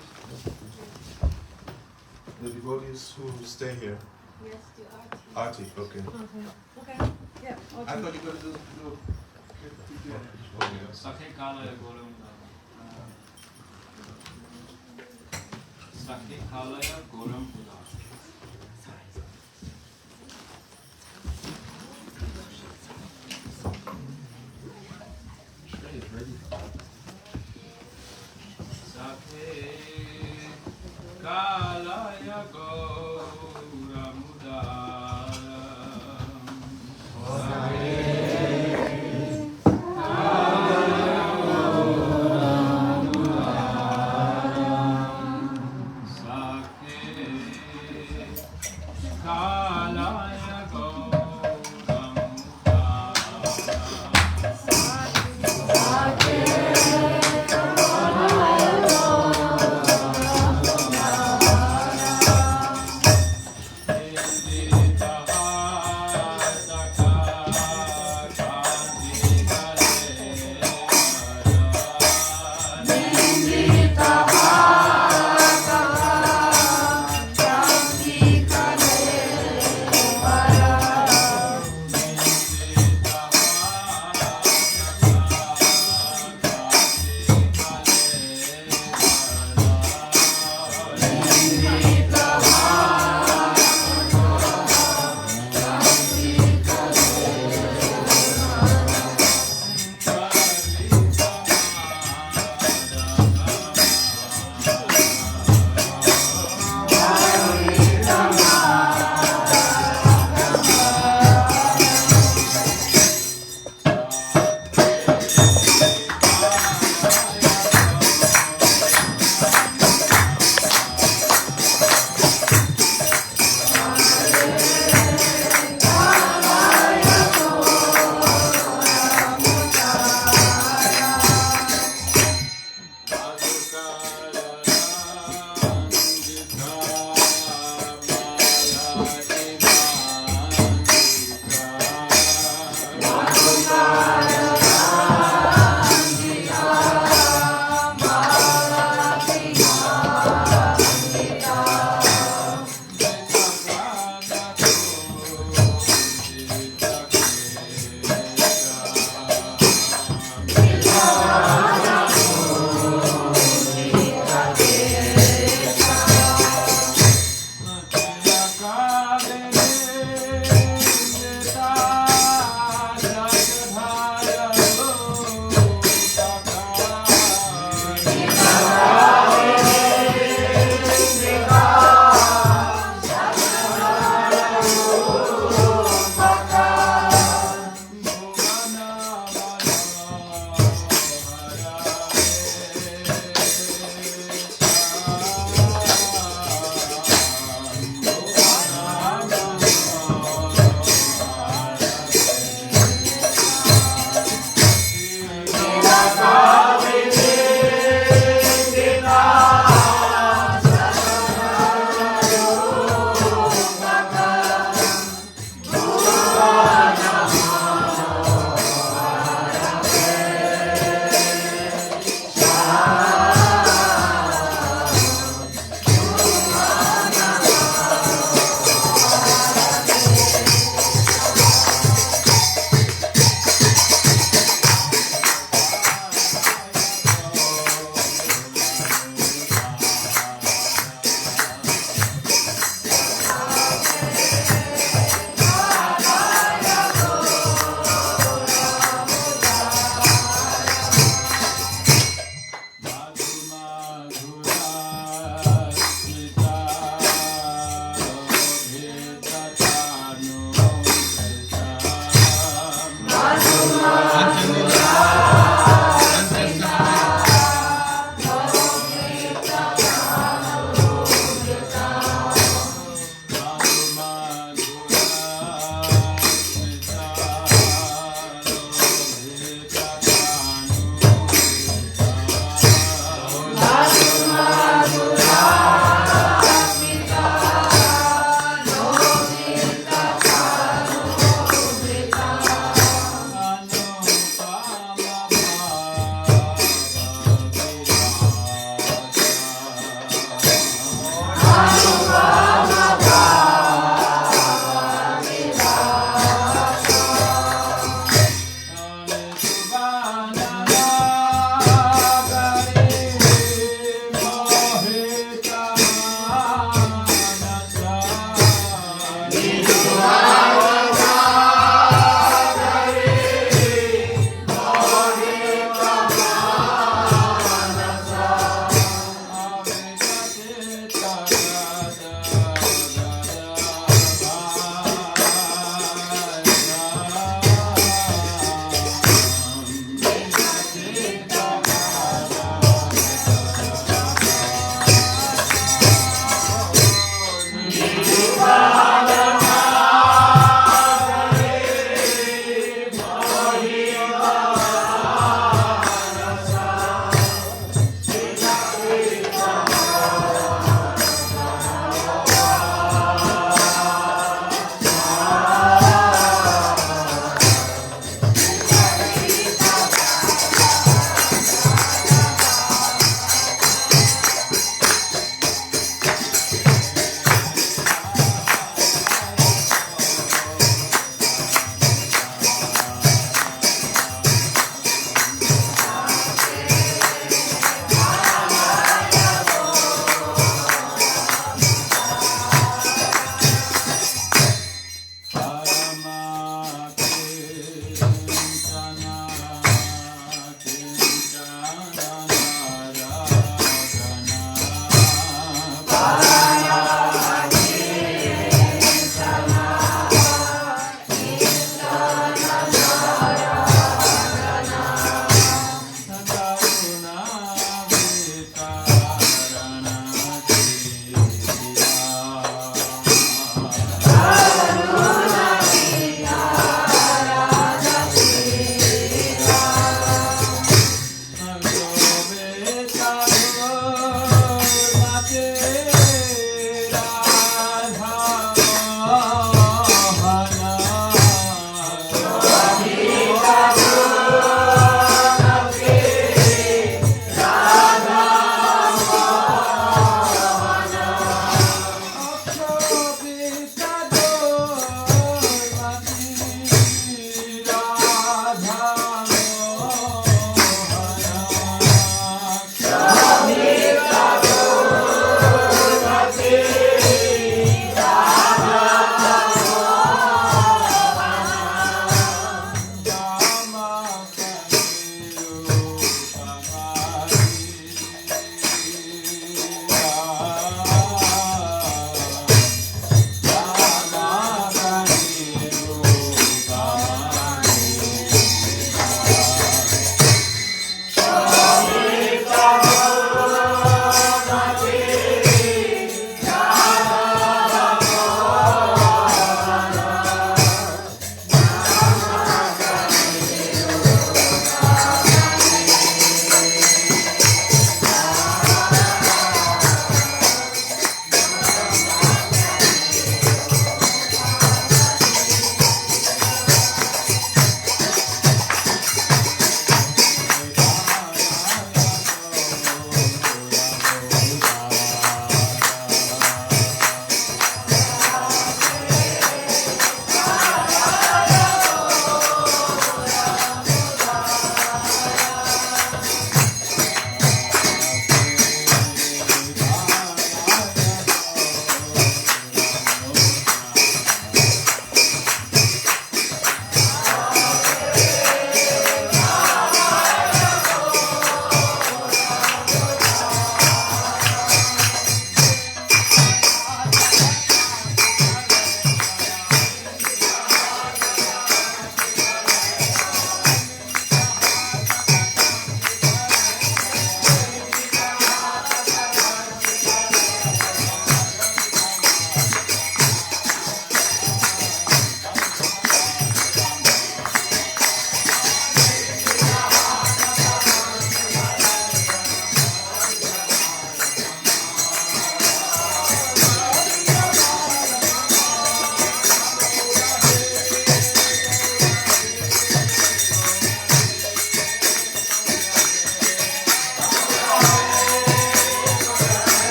the devotees who stay here. Yes, the Arti, arti. okay. Okay. Yeah, I arti. thought you were going to do. Sakhe Kalaya Goram. Sakhe Kalaya Goram Buddha. Sakhe Kalaya Goram Buddha. Sakhe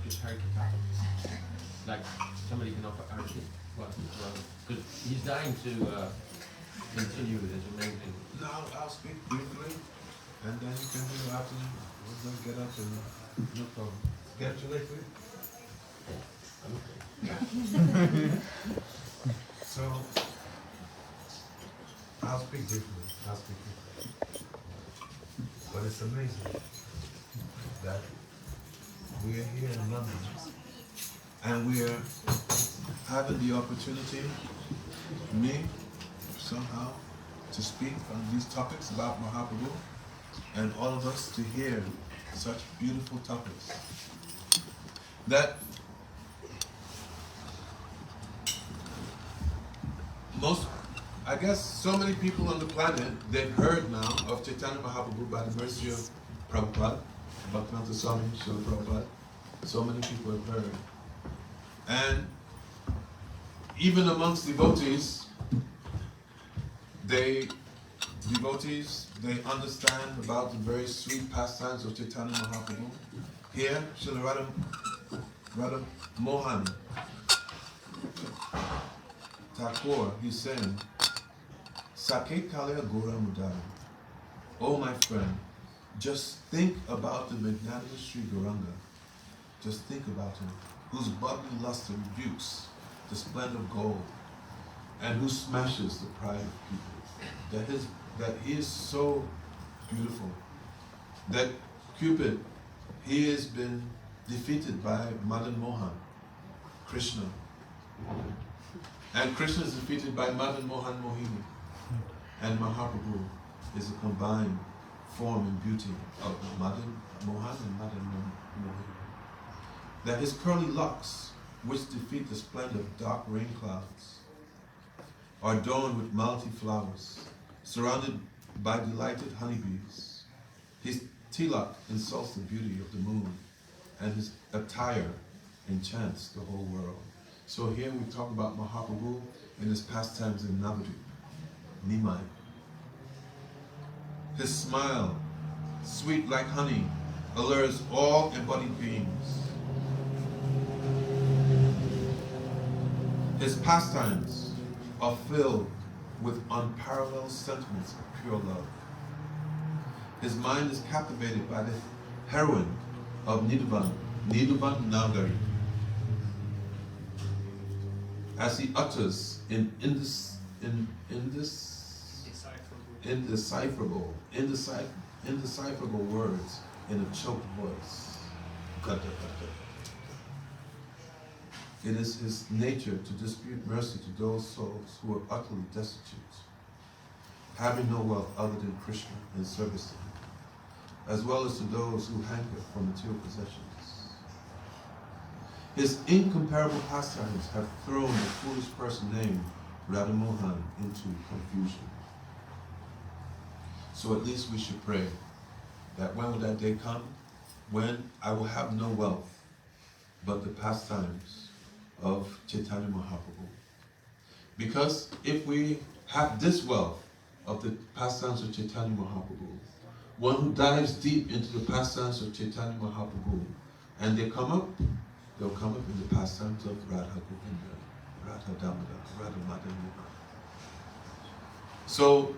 just Harikata. Like somebody can offer Harikata. Well, because he's dying to continue with it. Amazing. Now I'll speak briefly, and then you can do after. We're going to get up and No problem. get to late. So I'll speak briefly. But it's amazing that we are here in London and we are having the opportunity, me somehow, to speak on these topics about Mahaprabhu, and all of us to hear such beautiful topics. That I guess so many people on the planet, they've heard now of Chaitanya Mahaprabhu by the mercy of Prabhupada, Bhakti Swami, Srila Prabhupada. So many people have heard. And even amongst devotees, they understand about the very sweet pastimes of Chaitanya Mahaprabhu. Here, Srila Radha Mohan Thakur, he's saying, Sake Kalya Gora Mudara. Oh my friend, just think about the magnanimous Sri Gauranga. Just think about him, whose bubbly luster rebukes the splendor of gold, and who smashes the pride of people. That he is so beautiful. That Cupid, he has been defeated by Madan Mohan, Krishna. And Krishna is defeated by Madan Mohan Mohini. And Mahaprabhu is a combined form and beauty of Madan Mohan and Madan Mohini. That his curly locks, which defeat the splendor of dark rain clouds, are adorned with malti flowers, surrounded by delighted honeybees. His tilak insults the beauty of the moon, and his attire enchants the whole world. So here we talk about Mahaprabhu and his pastimes in Navadvip, Nimai. His smile, sweet like honey, allures all embodied beings. His pastimes are filled with unparalleled sentiments of pure love. His mind is captivated by the heroine of Nidhavan Nagari, as he utters in indecipherable words in a choked voice. It is his nature to distribute mercy to those souls who are utterly destitute, having no wealth other than Krishna and service to him, as well as to those who hanker for material possessions. His incomparable pastimes have thrown the foolish person named Radha Mohan into confusion. So at least we should pray that when will that day come, when I will have no wealth but the pastimes of Chaitanya Mahaprabhu. Because if we have this wealth of the pastimes of Chaitanya Mahaprabhu, one who dives deep into the pastimes of Chaitanya Mahaprabhu, and they'll come up in the pastimes of Radha Govinda, Radha Damodar, Radha Madan Mohan. So,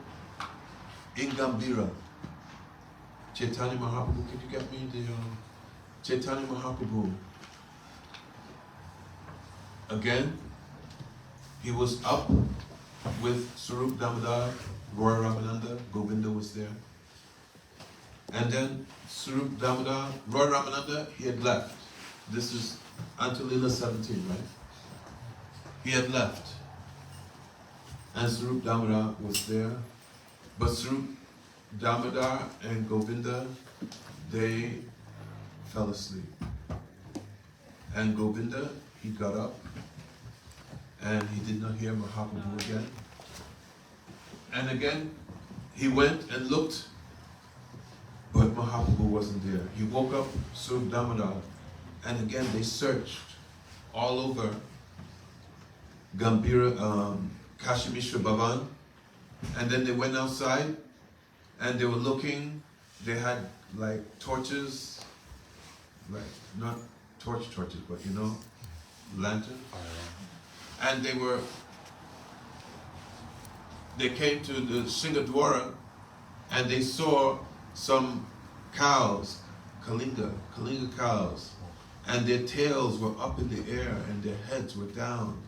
in Gambhira, Chaitanya Mahaprabhu, can you get me the Chaitanya Mahaprabhu? Again, he was up with Swarup Damodar, Roy Ramananda, Govinda was there. And then Swarup Damodar, Roy Ramananda, he had left. This is Antalila 17, right? He had left. And Swarup Damodar was there. But Swarup Damodar and Govinda, they fell asleep. And Govinda, he got up and he did not hear Mahaprabhu again. And again, he went and looked, but Mahaprabhu wasn't there. He woke up Swarup Damodar, and again they searched all over Gambhira, Kashmishra Bhavan, and then they went outside and they were looking. They had like torches, like not torches, but you know, lantern. And they came to the Singadwara, and they saw some cows, Kalinga cows, and their tails were up in the air and their heads were down,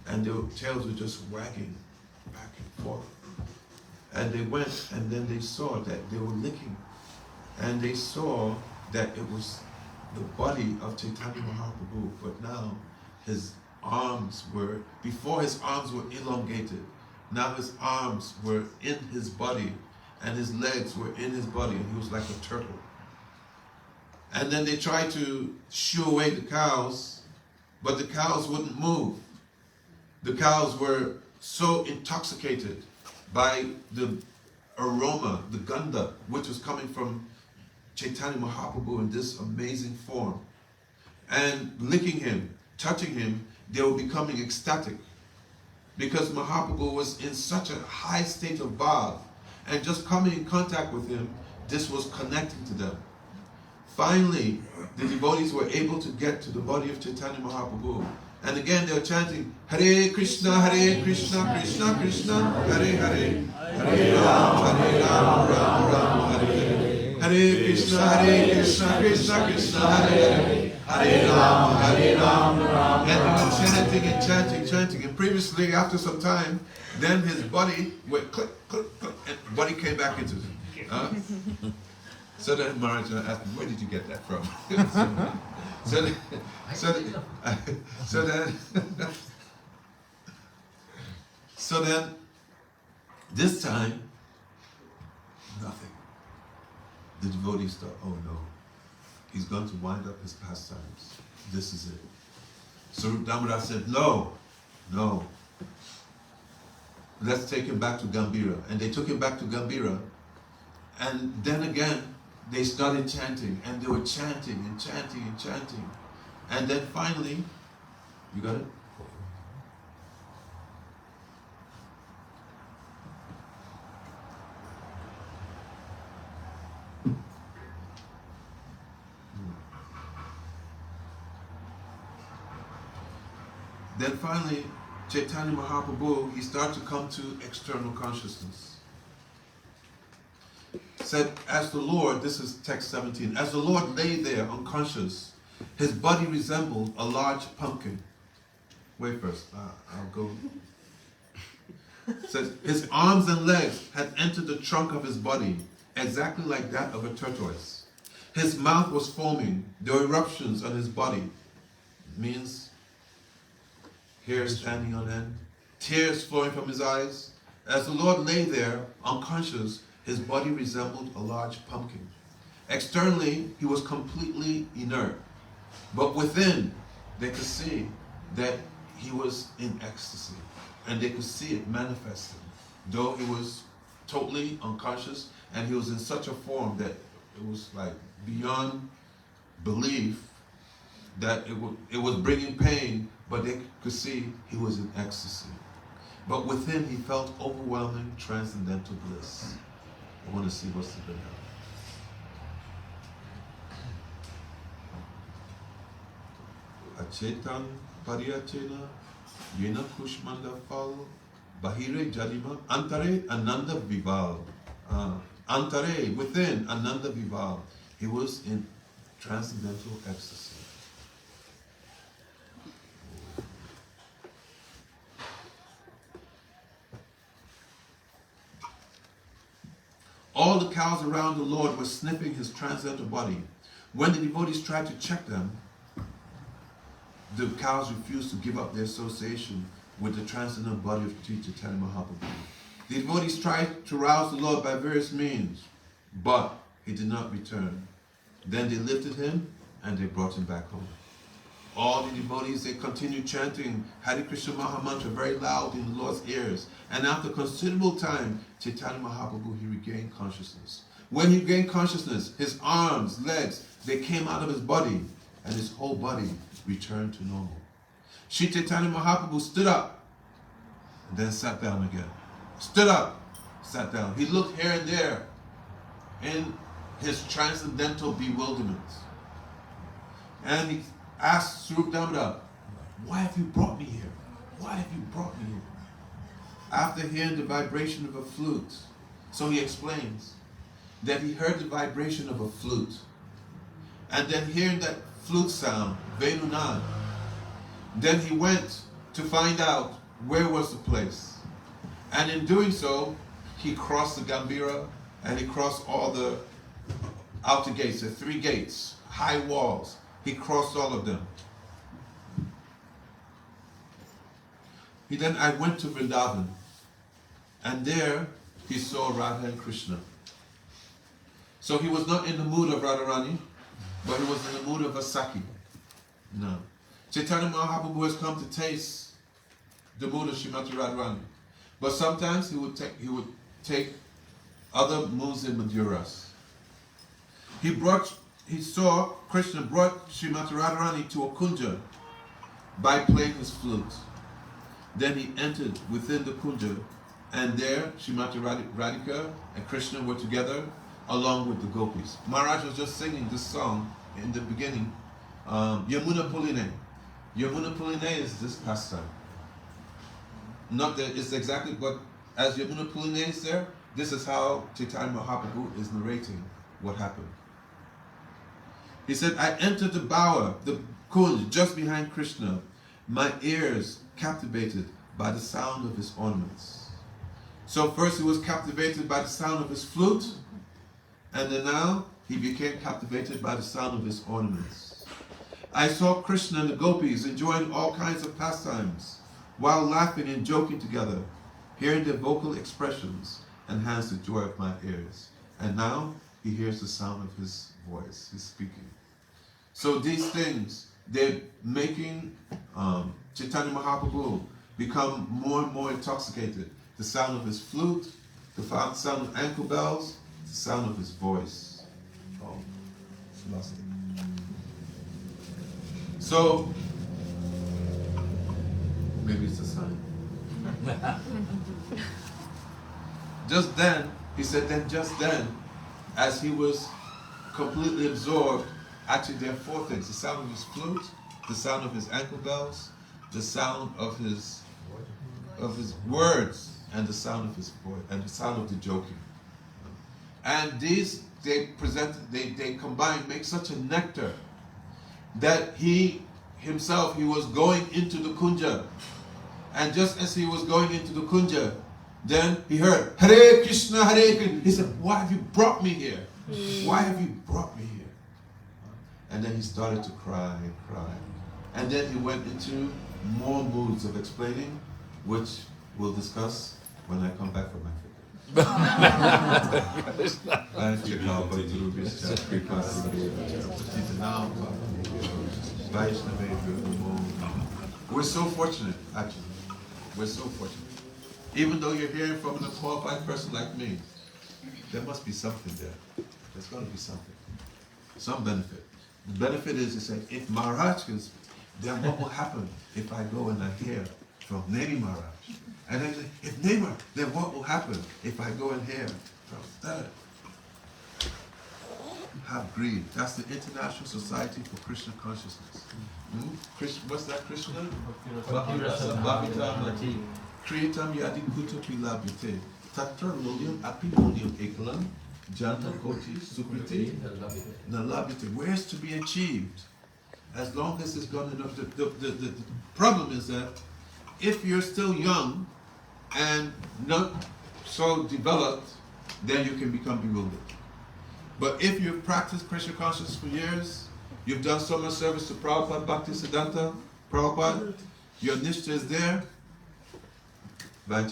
and their tails were just wagging back and forth. And they went, and then they saw that they were licking, and they saw that it was the body of Chaitanya Mahaprabhu, but now his arms were, before his arms were elongated, now his arms were in his body, and his legs were in his body, and he was like a turtle. And then they tried to shoo away the cows, but the cows wouldn't move. The cows were so intoxicated by the aroma, the ganda, which was coming from Chaitanya Mahaprabhu in this amazing form. And licking him, touching him, they were becoming ecstatic, because Mahaprabhu was in such a high state of bhav, and just coming in contact with him, this was connecting to them. Finally, the devotees were able to get to the body of Chaitanya Mahaprabhu. And again they were chanting, Hare Krishna, Krishna Krishna, Hare Hare, Hare Ram, Ram Ram, Hare Hare. Hare Krishna, Krishna Krishna, Hare Hare, Hare Ram, Ram. And they were chanting and chanting. And previously, after some time, then his body went click, click, click, and the body came back into him. So then Maharaja asked me, where did you get that from? So then, this time, nothing. The devotees thought, oh no, he's going to wind up his pastimes. This is it. So Damodar said, no, let's take him back to Gambhira. And they took him back to Gambhira. And then again, they started chanting, and they were chanting and chanting and chanting. And then finally, you got it? Then finally, Chaitanya Mahaprabhu, he started to come to external consciousness. Said, as the Lord, this is text 17, as the Lord lay there unconscious, his body resembled a large pumpkin. Wait first, I'll go. Says, his arms and legs had entered the trunk of his body, exactly like that of a tortoise. His mouth was foaming, there were eruptions on his body. It means hair standing on end, tears flowing from his eyes. As the Lord lay there unconscious, his body resembled a large pumpkin. Externally, he was completely inert. But within, they could see that he was in ecstasy. And they could see it manifesting. Though he was totally unconscious, and he was in such a form that it was like beyond belief, that it was bringing pain, but they could see he was in ecstasy. But within, he felt overwhelming transcendental bliss. I want to see what's the video. Achetan pariyachena yena kushmanda fal bahire jadima antare ananda vival. Antare, within ananda vival. He was in transcendental ecstasy. All the cows around the Lord were sniffing his transcendental body. When the devotees tried to check them, the cows refused to give up their association with the transcendental body of Chaitanya Mahaprabhu. The devotees tried to rouse the Lord by various means, but he did not return. Then they lifted him and they brought him back home. All the devotees, they continued chanting Hare Krishna Maha Mantra very loud in the Lord's ears. And after considerable time, Chaitanya Mahaprabhu, he regained consciousness. When he gained consciousness, his arms, legs, they came out of his body, and his whole body returned to normal. Shri Chaitanya Mahaprabhu stood up, and then sat down again. Stood up, sat down. He looked here and there in his transcendental bewilderment. And asked Swarup Damodar, why have you brought me here? Why have you brought me here? After hearing the vibration of a flute, so he explains that he heard the vibration of a flute, and then hearing that flute sound, Venunad, then he went to find out where was the place. And in doing so, he crossed the Gambhira and he crossed all the outer gates, the 3 gates, high walls. He crossed all of them. I went to Vrindavan, and there he saw Radha and Krishna. So he was not in the mood of Radharani, but he was in the mood of a Saki. No. Chaitanya Mahaprabhu has come to taste the mood of Srimati Radharani. But sometimes he would take other moods in Maduras. He saw Krishna brought Srimati Radharani to a kunja by playing his flute. Then he entered within the kunja, and there Srimati Radhika and Krishna were together along with the gopis. Maharaja was just singing this song in the beginning, Yamuna Puline. Yamuna Puline is this pastime. Not that it's exactly, but as Yamuna Puline is there, this is how Chaitanya Mahaprabhu is narrating what happened. He said, I entered the bower, the kunj, just behind Krishna, my ears captivated by the sound of his ornaments. So first he was captivated by the sound of his flute, and then now he became captivated by the sound of his ornaments. I saw Krishna and the gopis enjoying all kinds of pastimes, while laughing and joking together. Hearing their vocal expressions enhanced the joy of my ears. And now he hears the sound of his voice, his speaking. So these things, they're making Chaitanya Mahaprabhu become more and more intoxicated. The sound of his flute, the sound of ankle bells, the sound of his voice. Oh, lost it. So, maybe it's a sign. Just then, he said, just then, as he was completely absorbed, actually there are 4 things. The sound of his flute, the sound of his ankle bells, the sound of his words, and the sound of his voice, and the sound of the joking. And these, they combine, make such a nectar that he himself, he was going into the kunja. And just as he was going into the kunja, then he heard, Hare Krishna, Hare Krishna. He said, why have you brought me here? Why have you brought me here? And then he started to cry and cry. And then he went into more moods of explaining, which we'll discuss when I come back from Africa. We're so fortunate, actually. We're so fortunate. Even though you're hearing from a qualified person like me, there must be something there. There's got to be something. Some benefit. The benefit is to say, if Maharaj can speak, then what will happen if I go and I hear from Nemi Maharaj? And then if Nemi, then what will happen if I go and hear from that? Have greed. That's the International Society for Krishna Consciousness. What's that, Krishna? Kriyatam yadi kuta pilabhite. Tatra mulyam api mulyam ekalam. Janta koti sukriti nalabhite. Where's to be achieved? As long as it's gone enough. The problem is that if you're still young and not so developed, then you can become bewildered. But if you've practiced Krishna consciousness for years, you've done so much service to Prabhupada, Bhakti Siddhanta, Prabhupada, your nishta is there. Go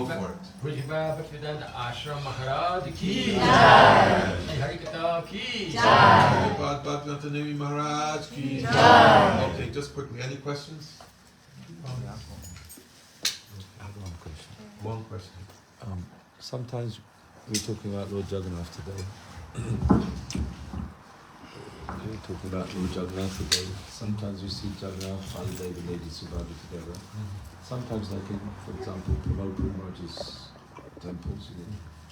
for it. Ashram Maharaja ki jai. Harikata ki jai. Sripad Nemi Maharaj ki jai. Okay, just quickly, any questions? One question. Sometimes we're talking about Lord Jagannath today. We're talking about Lord Jagannath today. Sometimes we see Jagannath, Baladev and Lady Subhadra together. Sometimes, like in, for example, Pramod Primraj's temples,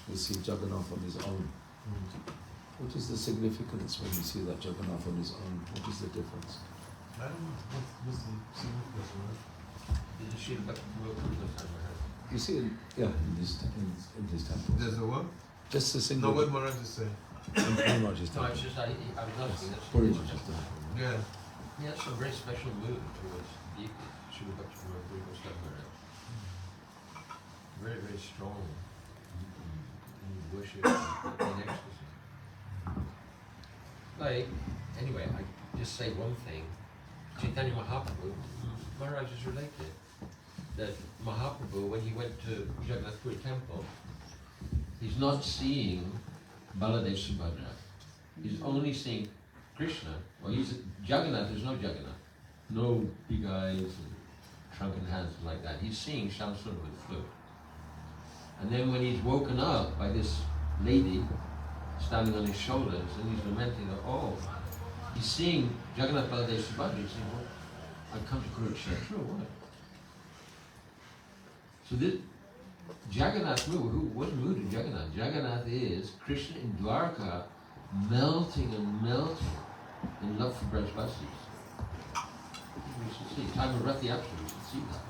we see Jagannath on his own. What is the significance when you see that Jagannath on his own? What is the difference? I don't know. What's the significance of You see, in this temple. There's a what? Just a No, single. what Maharaja say? Maharaja's No, temple. it's just I was noticing that Maharaja's temple. Yeah. he has some very special mood towards the Sripad Maharaja. Very, very strong in worship and ecstasy. Like, anyway, I just say one thing. Chaitanya Mahaprabhu, Maharaj is related. That Mahaprabhu, when he went to Jagannath Puri temple, he's not seeing Baladev Subhadra. He's only seeing Krishna. Well, Jagannath, there's no Jagannath. No big eyes and shrunken hands like that. He's seeing Shamsundar with flute. And then when he's woken up by this lady standing on his shoulders and he's lamenting that, oh, he's seeing Jagannath Baladev Subhadra. He's saying, well, I've come to Kurukshetra, what? So this Jagannath mood, what mood in Jagannath? Jagannath is Krishna in Dwarka melting and melting in love for Brajbasis. We should see, time of Rath Yatra, we should see that.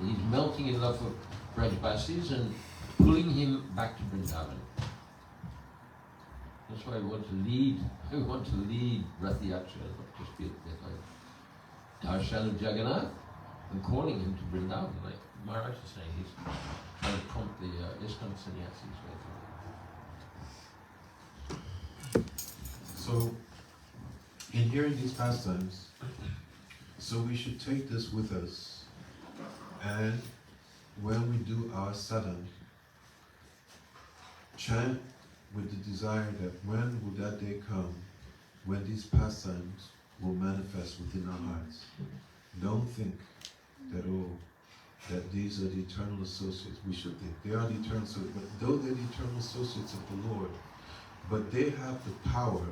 And he's melting in love for Brajbasis and pulling him back to Vrindavan. That's why we want to lead Rath Yatra, not just be like Darshan of Jagannath and calling him to Vrindavan, like Maharaj is saying, he's trying to prompt the ISKCON sannyasis way. So, in hearing these pastimes, so we should take this with us, and when we do our sadhana, chant with the desire that when will that day come when these pastimes will manifest within our hearts. Don't think that, that these are the eternal associates. We should think they are the eternal associates, but though they're the eternal associates of the Lord, but they have the power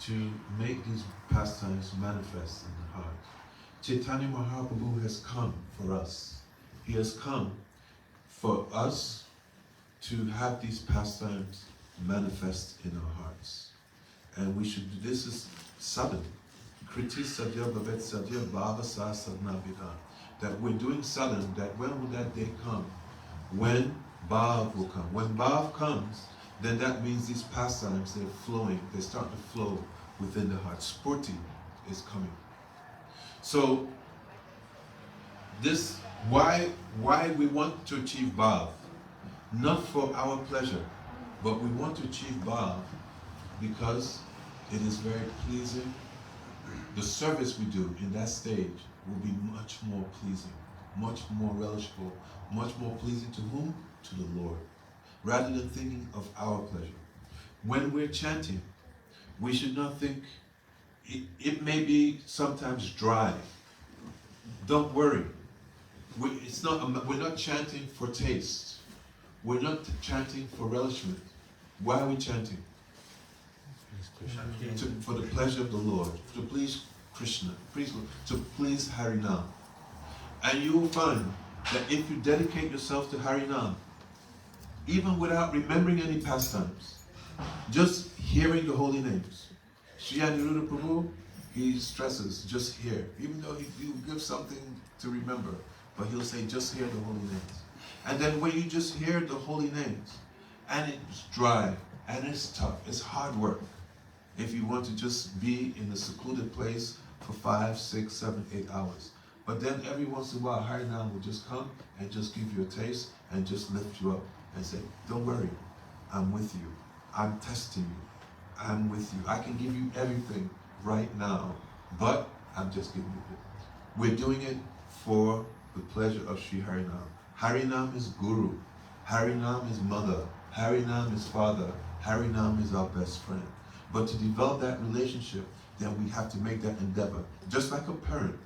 to make these pastimes manifest in the heart. Chaitanya Mahaprabhu has come for us. He has come for us to have these pastimes manifest in our hearts. And we should do this is sadhana. Kriti sadhya bhavet sadhya bhava sa sadhana vidha. That we're doing sadhana, that when will that day come? When bhav will come. When bhav comes, then that means these pastimes, they're flowing, they start to flow within the heart. Spurti is coming. So, this, why we want to achieve bhav? Not for our pleasure, but we want to achieve bhav because it is very pleasing. The service we do in that stage will be much more pleasing, much more relishable, much more pleasing to whom? To the Lord, rather than thinking of our pleasure. When we're chanting, we should not think, it may be sometimes dry. Don't worry. We're not chanting for taste. We're not chanting for relishment. Why are we chanting? For the pleasure of the Lord, to please Krishna, to please Harinam. And you will find that if you dedicate yourself to Harinam, even without remembering any pastimes, just hearing the holy names. Sri Aniruddha Prabhu, he stresses, just hear. Even though he'll give something to remember, but he'll say, just hear the holy names. And then when you just hear the holy names, and it's dry, and it's tough, it's hard work. If you want to just be in a secluded place for 5, 6, 7, 8 hours. But then every once in a while, Harinam will just come and just give you a taste and just lift you up and say, don't worry, I'm with you. I'm testing you. I'm with you. I can give you everything right now, but I'm just giving you it. We're doing it for the pleasure of Sri Harinam. Harinam is Guru. Harinam is Mother. Harinam is Father. Harinam is our best friend. But to develop that relationship, then we have to make that endeavor. Just like a parent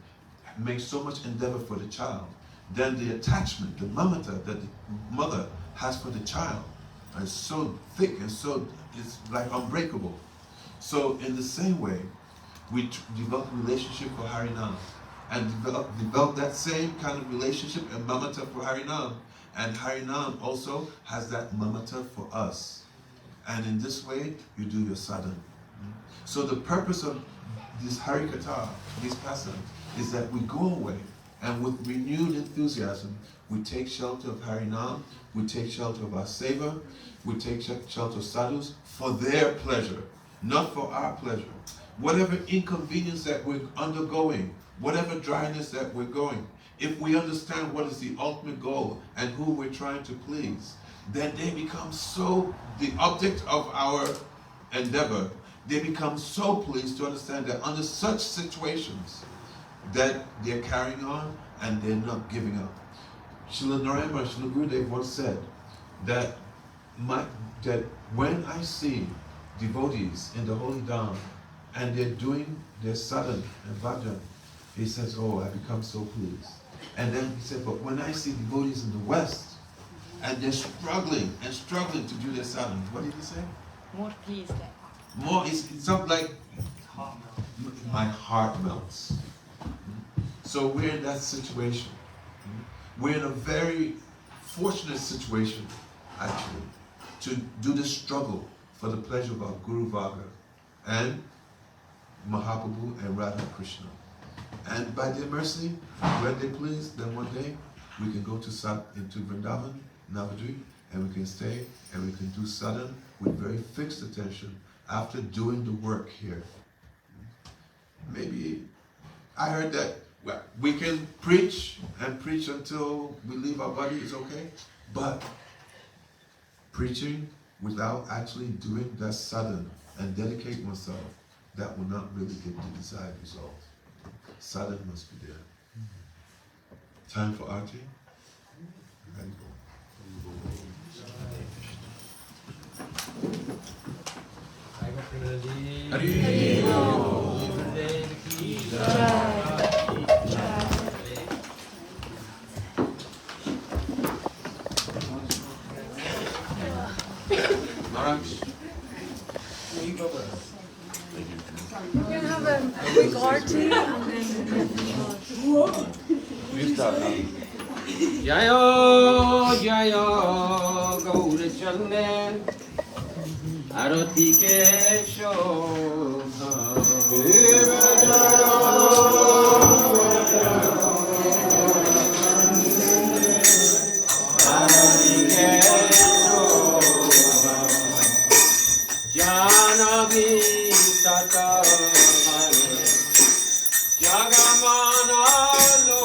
makes so much endeavor for the child, then the attachment, the mamata that the mother has for the child is so thick and so, it's like unbreakable. So in the same way, we develop a relationship for Harinam and develop that same kind of relationship and mamata for Harinam. And Harinam also has that mamata for us. And in this way, you do your sadhana. So the purpose of this Harikatha, this pastimes, is that we go away and with renewed enthusiasm, we take shelter of Harinam, we take shelter of our Seva, we take shelter of sadhus for their pleasure, not for our pleasure. Whatever inconvenience that we're undergoing, whatever dryness that we're going, if we understand what is the ultimate goal and who we're trying to please, then they become so, the object of our endeavor, they become so pleased to understand that under such situations that they're carrying on and they're not giving up. Srila Narayana, Srila Gurudev once said that, that when I see devotees in the Holy Dham and they're doing their sadhana and bhajan, he says, oh, I become so pleased. And then he said, but when I see devotees in the West and they're struggling to do their sadhana, what did he say? More pleased. More, it's something like my heart melts. So we're in that situation. We're in a very fortunate situation, actually, to do this struggle for the pleasure of our Guru Varga and Mahaprabhu and Radha Krishna. And by their mercy, when they please, then one day we can go into Vrindavan, Navadvip, and we can stay and we can do sadhana with very fixed attention after doing the work here. Maybe I heard that we can preach and preach until we leave our body is okay, but preaching without actually doing that sadhana and dedicate oneself, that will not really give the desired result. Sadhana must be there. Time for arti. Ready? We can have a quick arti and then Jayo Jayo Gaura Chalne Arati ke shobha Arati ke shobha Janavi Tata Jagamana lo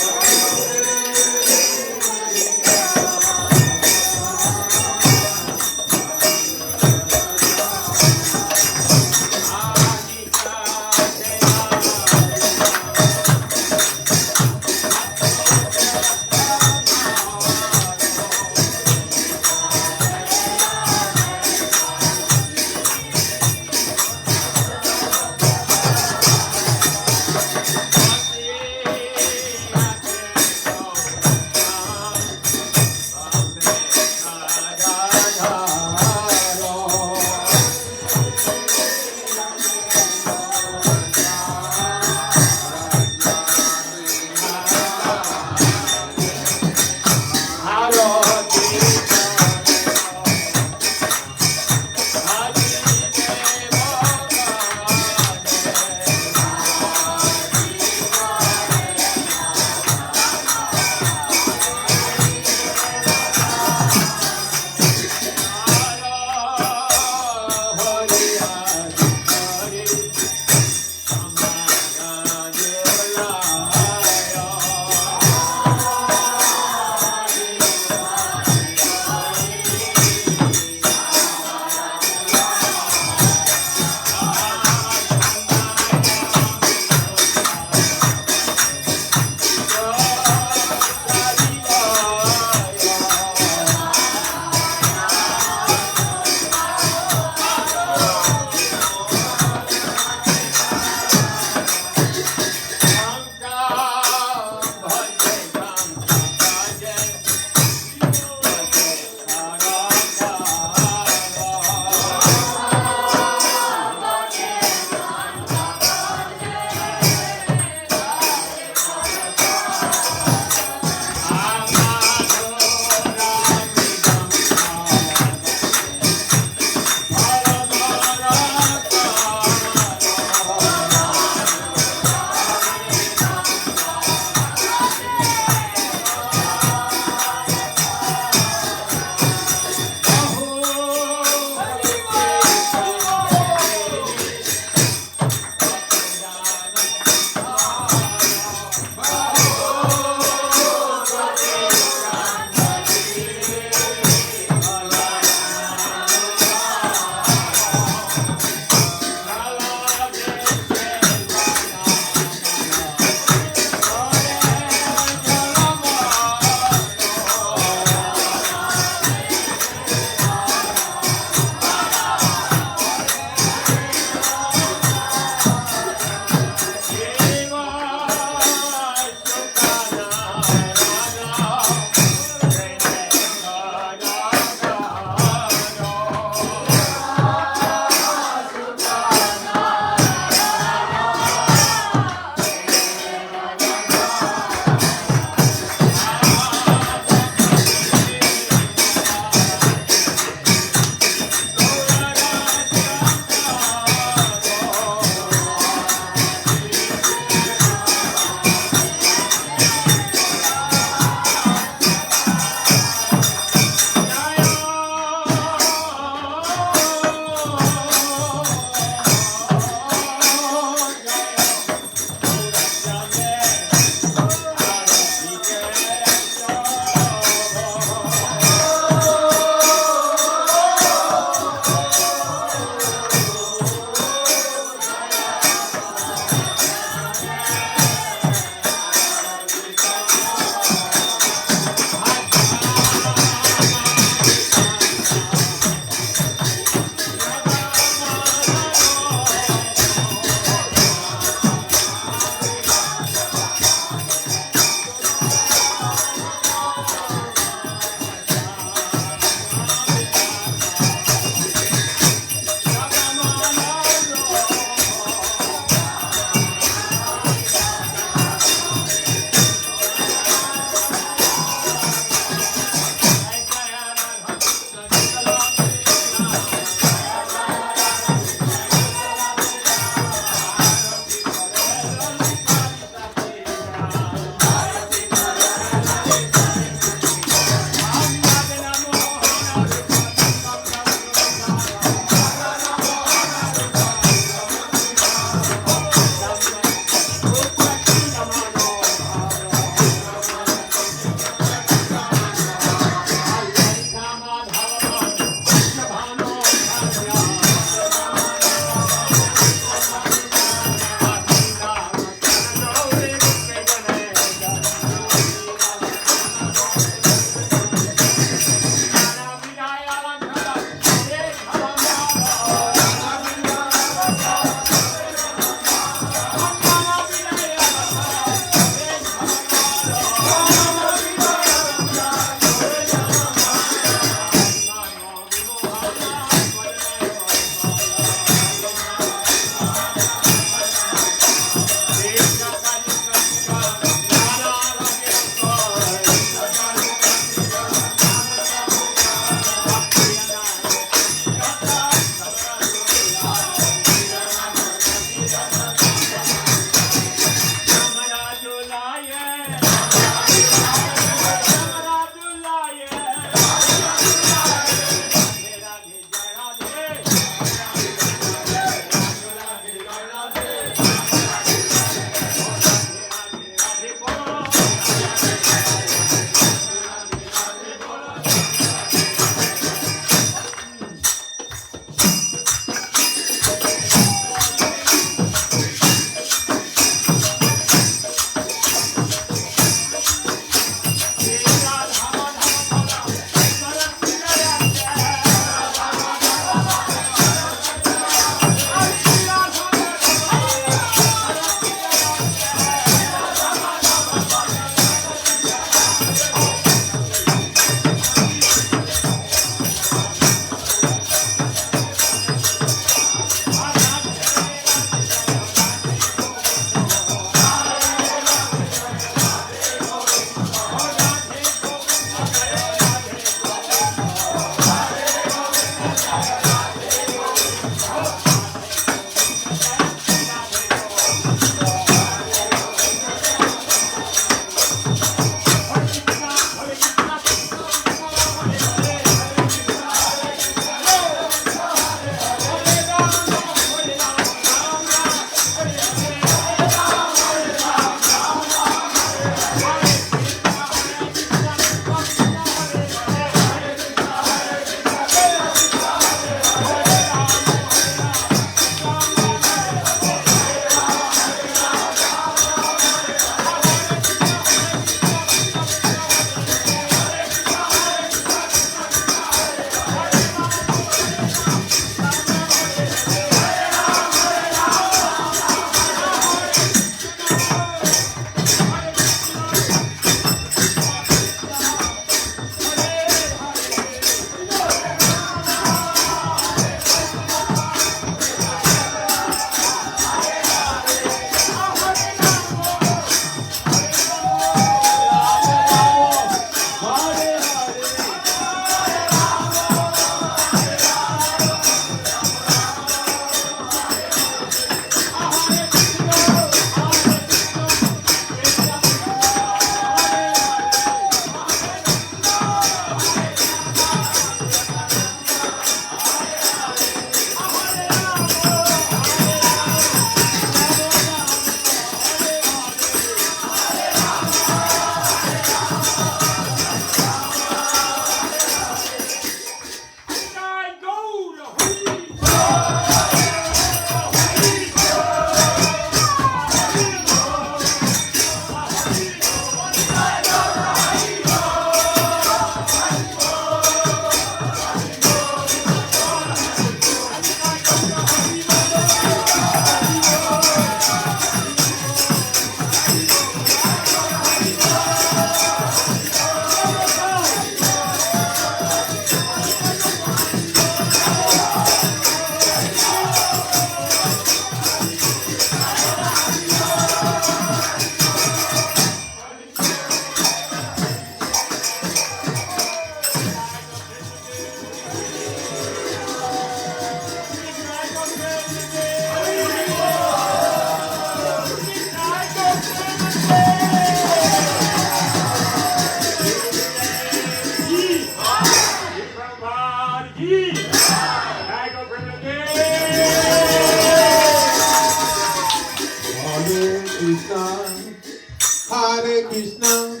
Hare Krishna,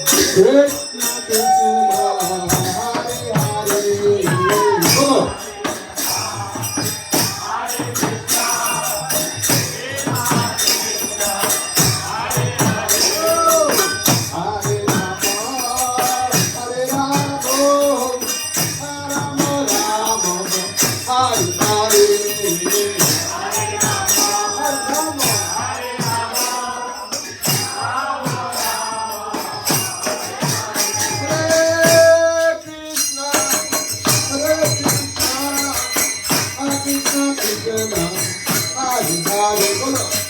Krishna Krishna, Hare Hare. Come on.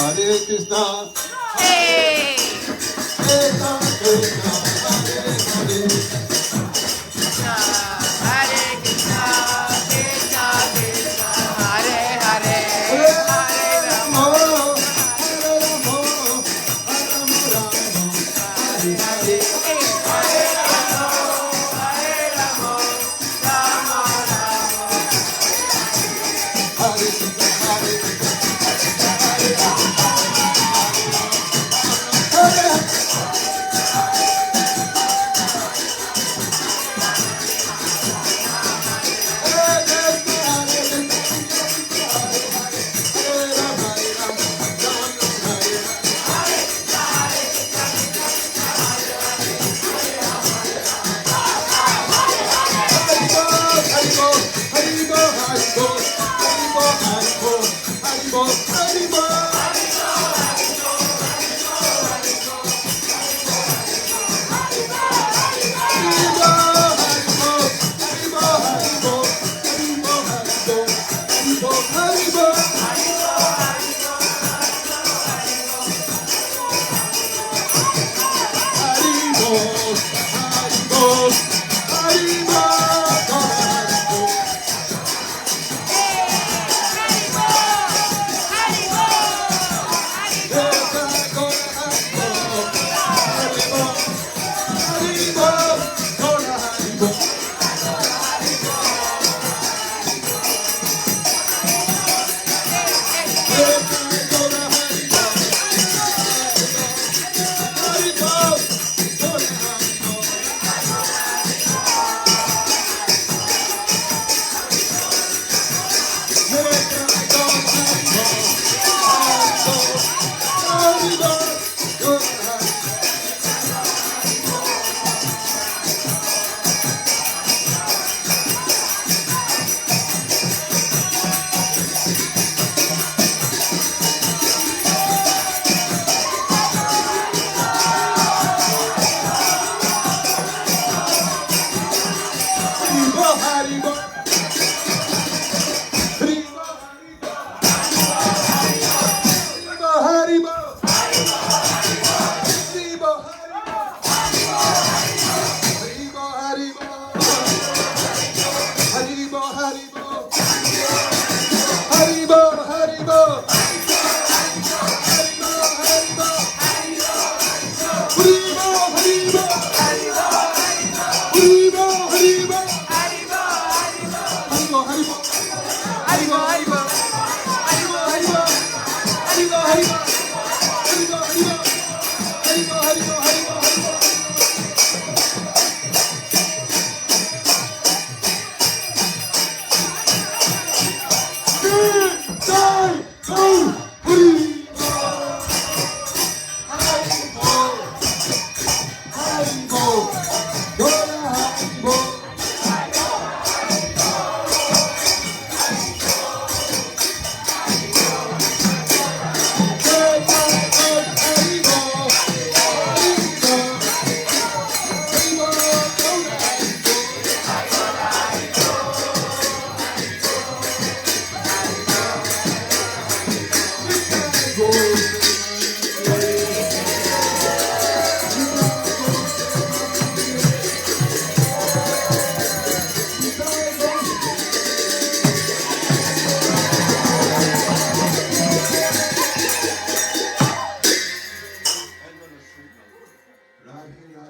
Hare Krishna. Hey! Krishna Krishna, Hare Hare. Hare Krishna, Krishna Krishna, Hare Hare, Hare Rama, Hare Rama, Rama Rama, Hare Hare. Hare Rama, Hare Rama, Rama Rama. Hare Krishna, Hare Krishna, Hare Rama, Hare Rama.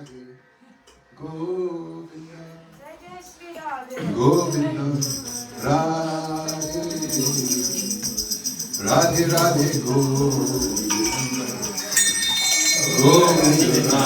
Govinda, Jai Jai Shri Radhe. Govinda, Radhe, Radhe Radhe, Govinda, Govinda,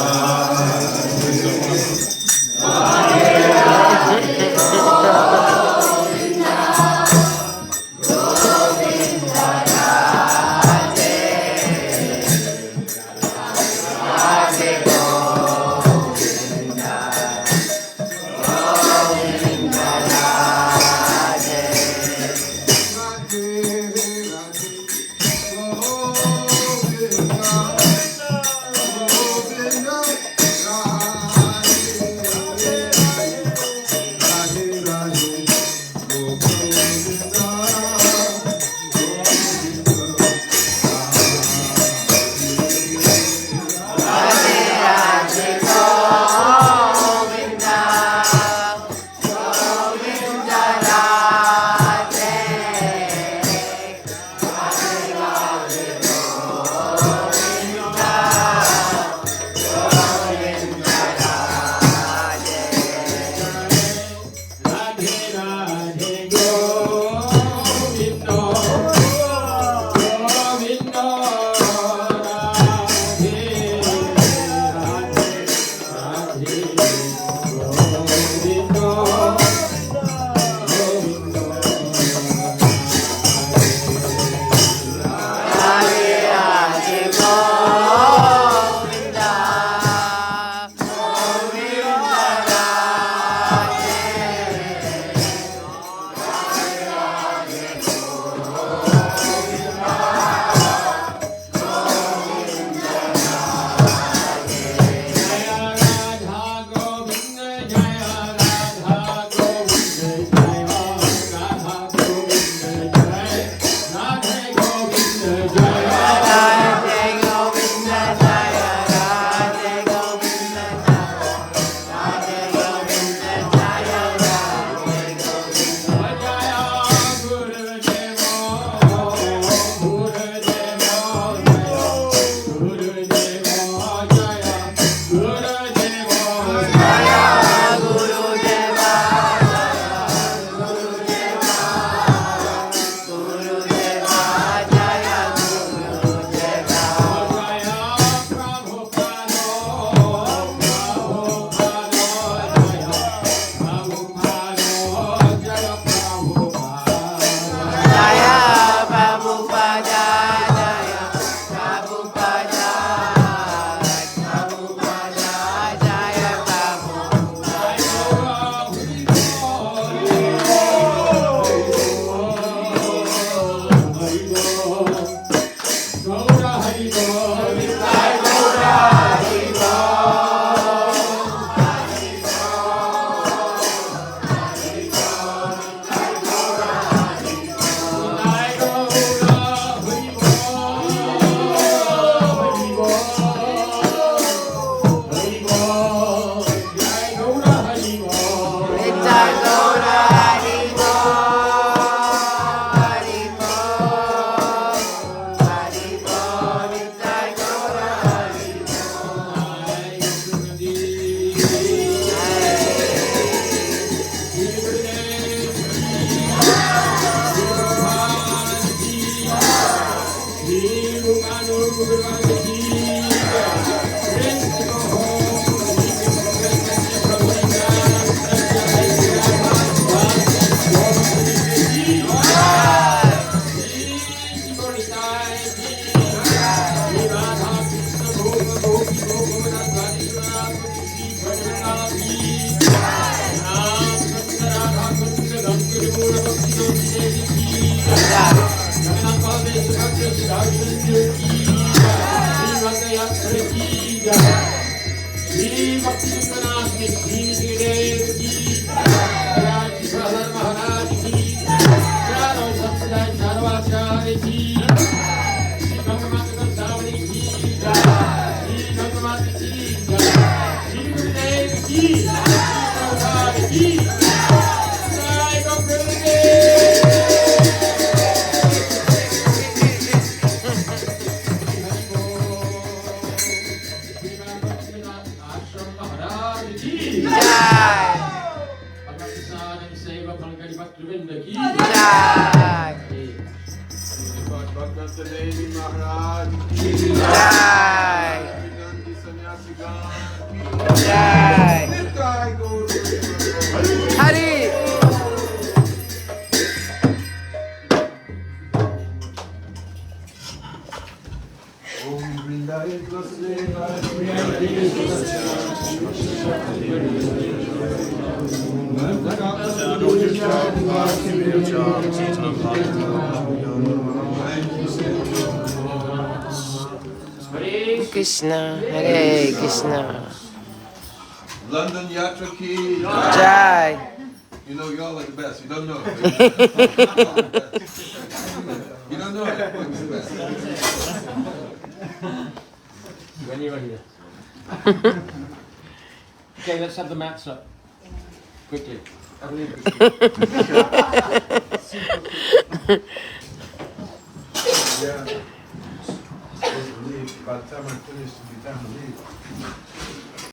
Ashram Pagkakasadang sa iba pang kalibak-luwinda ki. Bhakti Nemi Maharaja ki. Jai. Nandi Sannyasi Gan ki. Jai. Nitai Gaur Hari. Om Vrindaye Klasle Krishna, Hare Krishna. London Yatra ki. Jai. You know y'all are the best. You don't know it. You don't know it. It's the best. When you are here. Okay, let's have the mats up. Quickly. Yeah. By the time I finish, it'll be time to leave.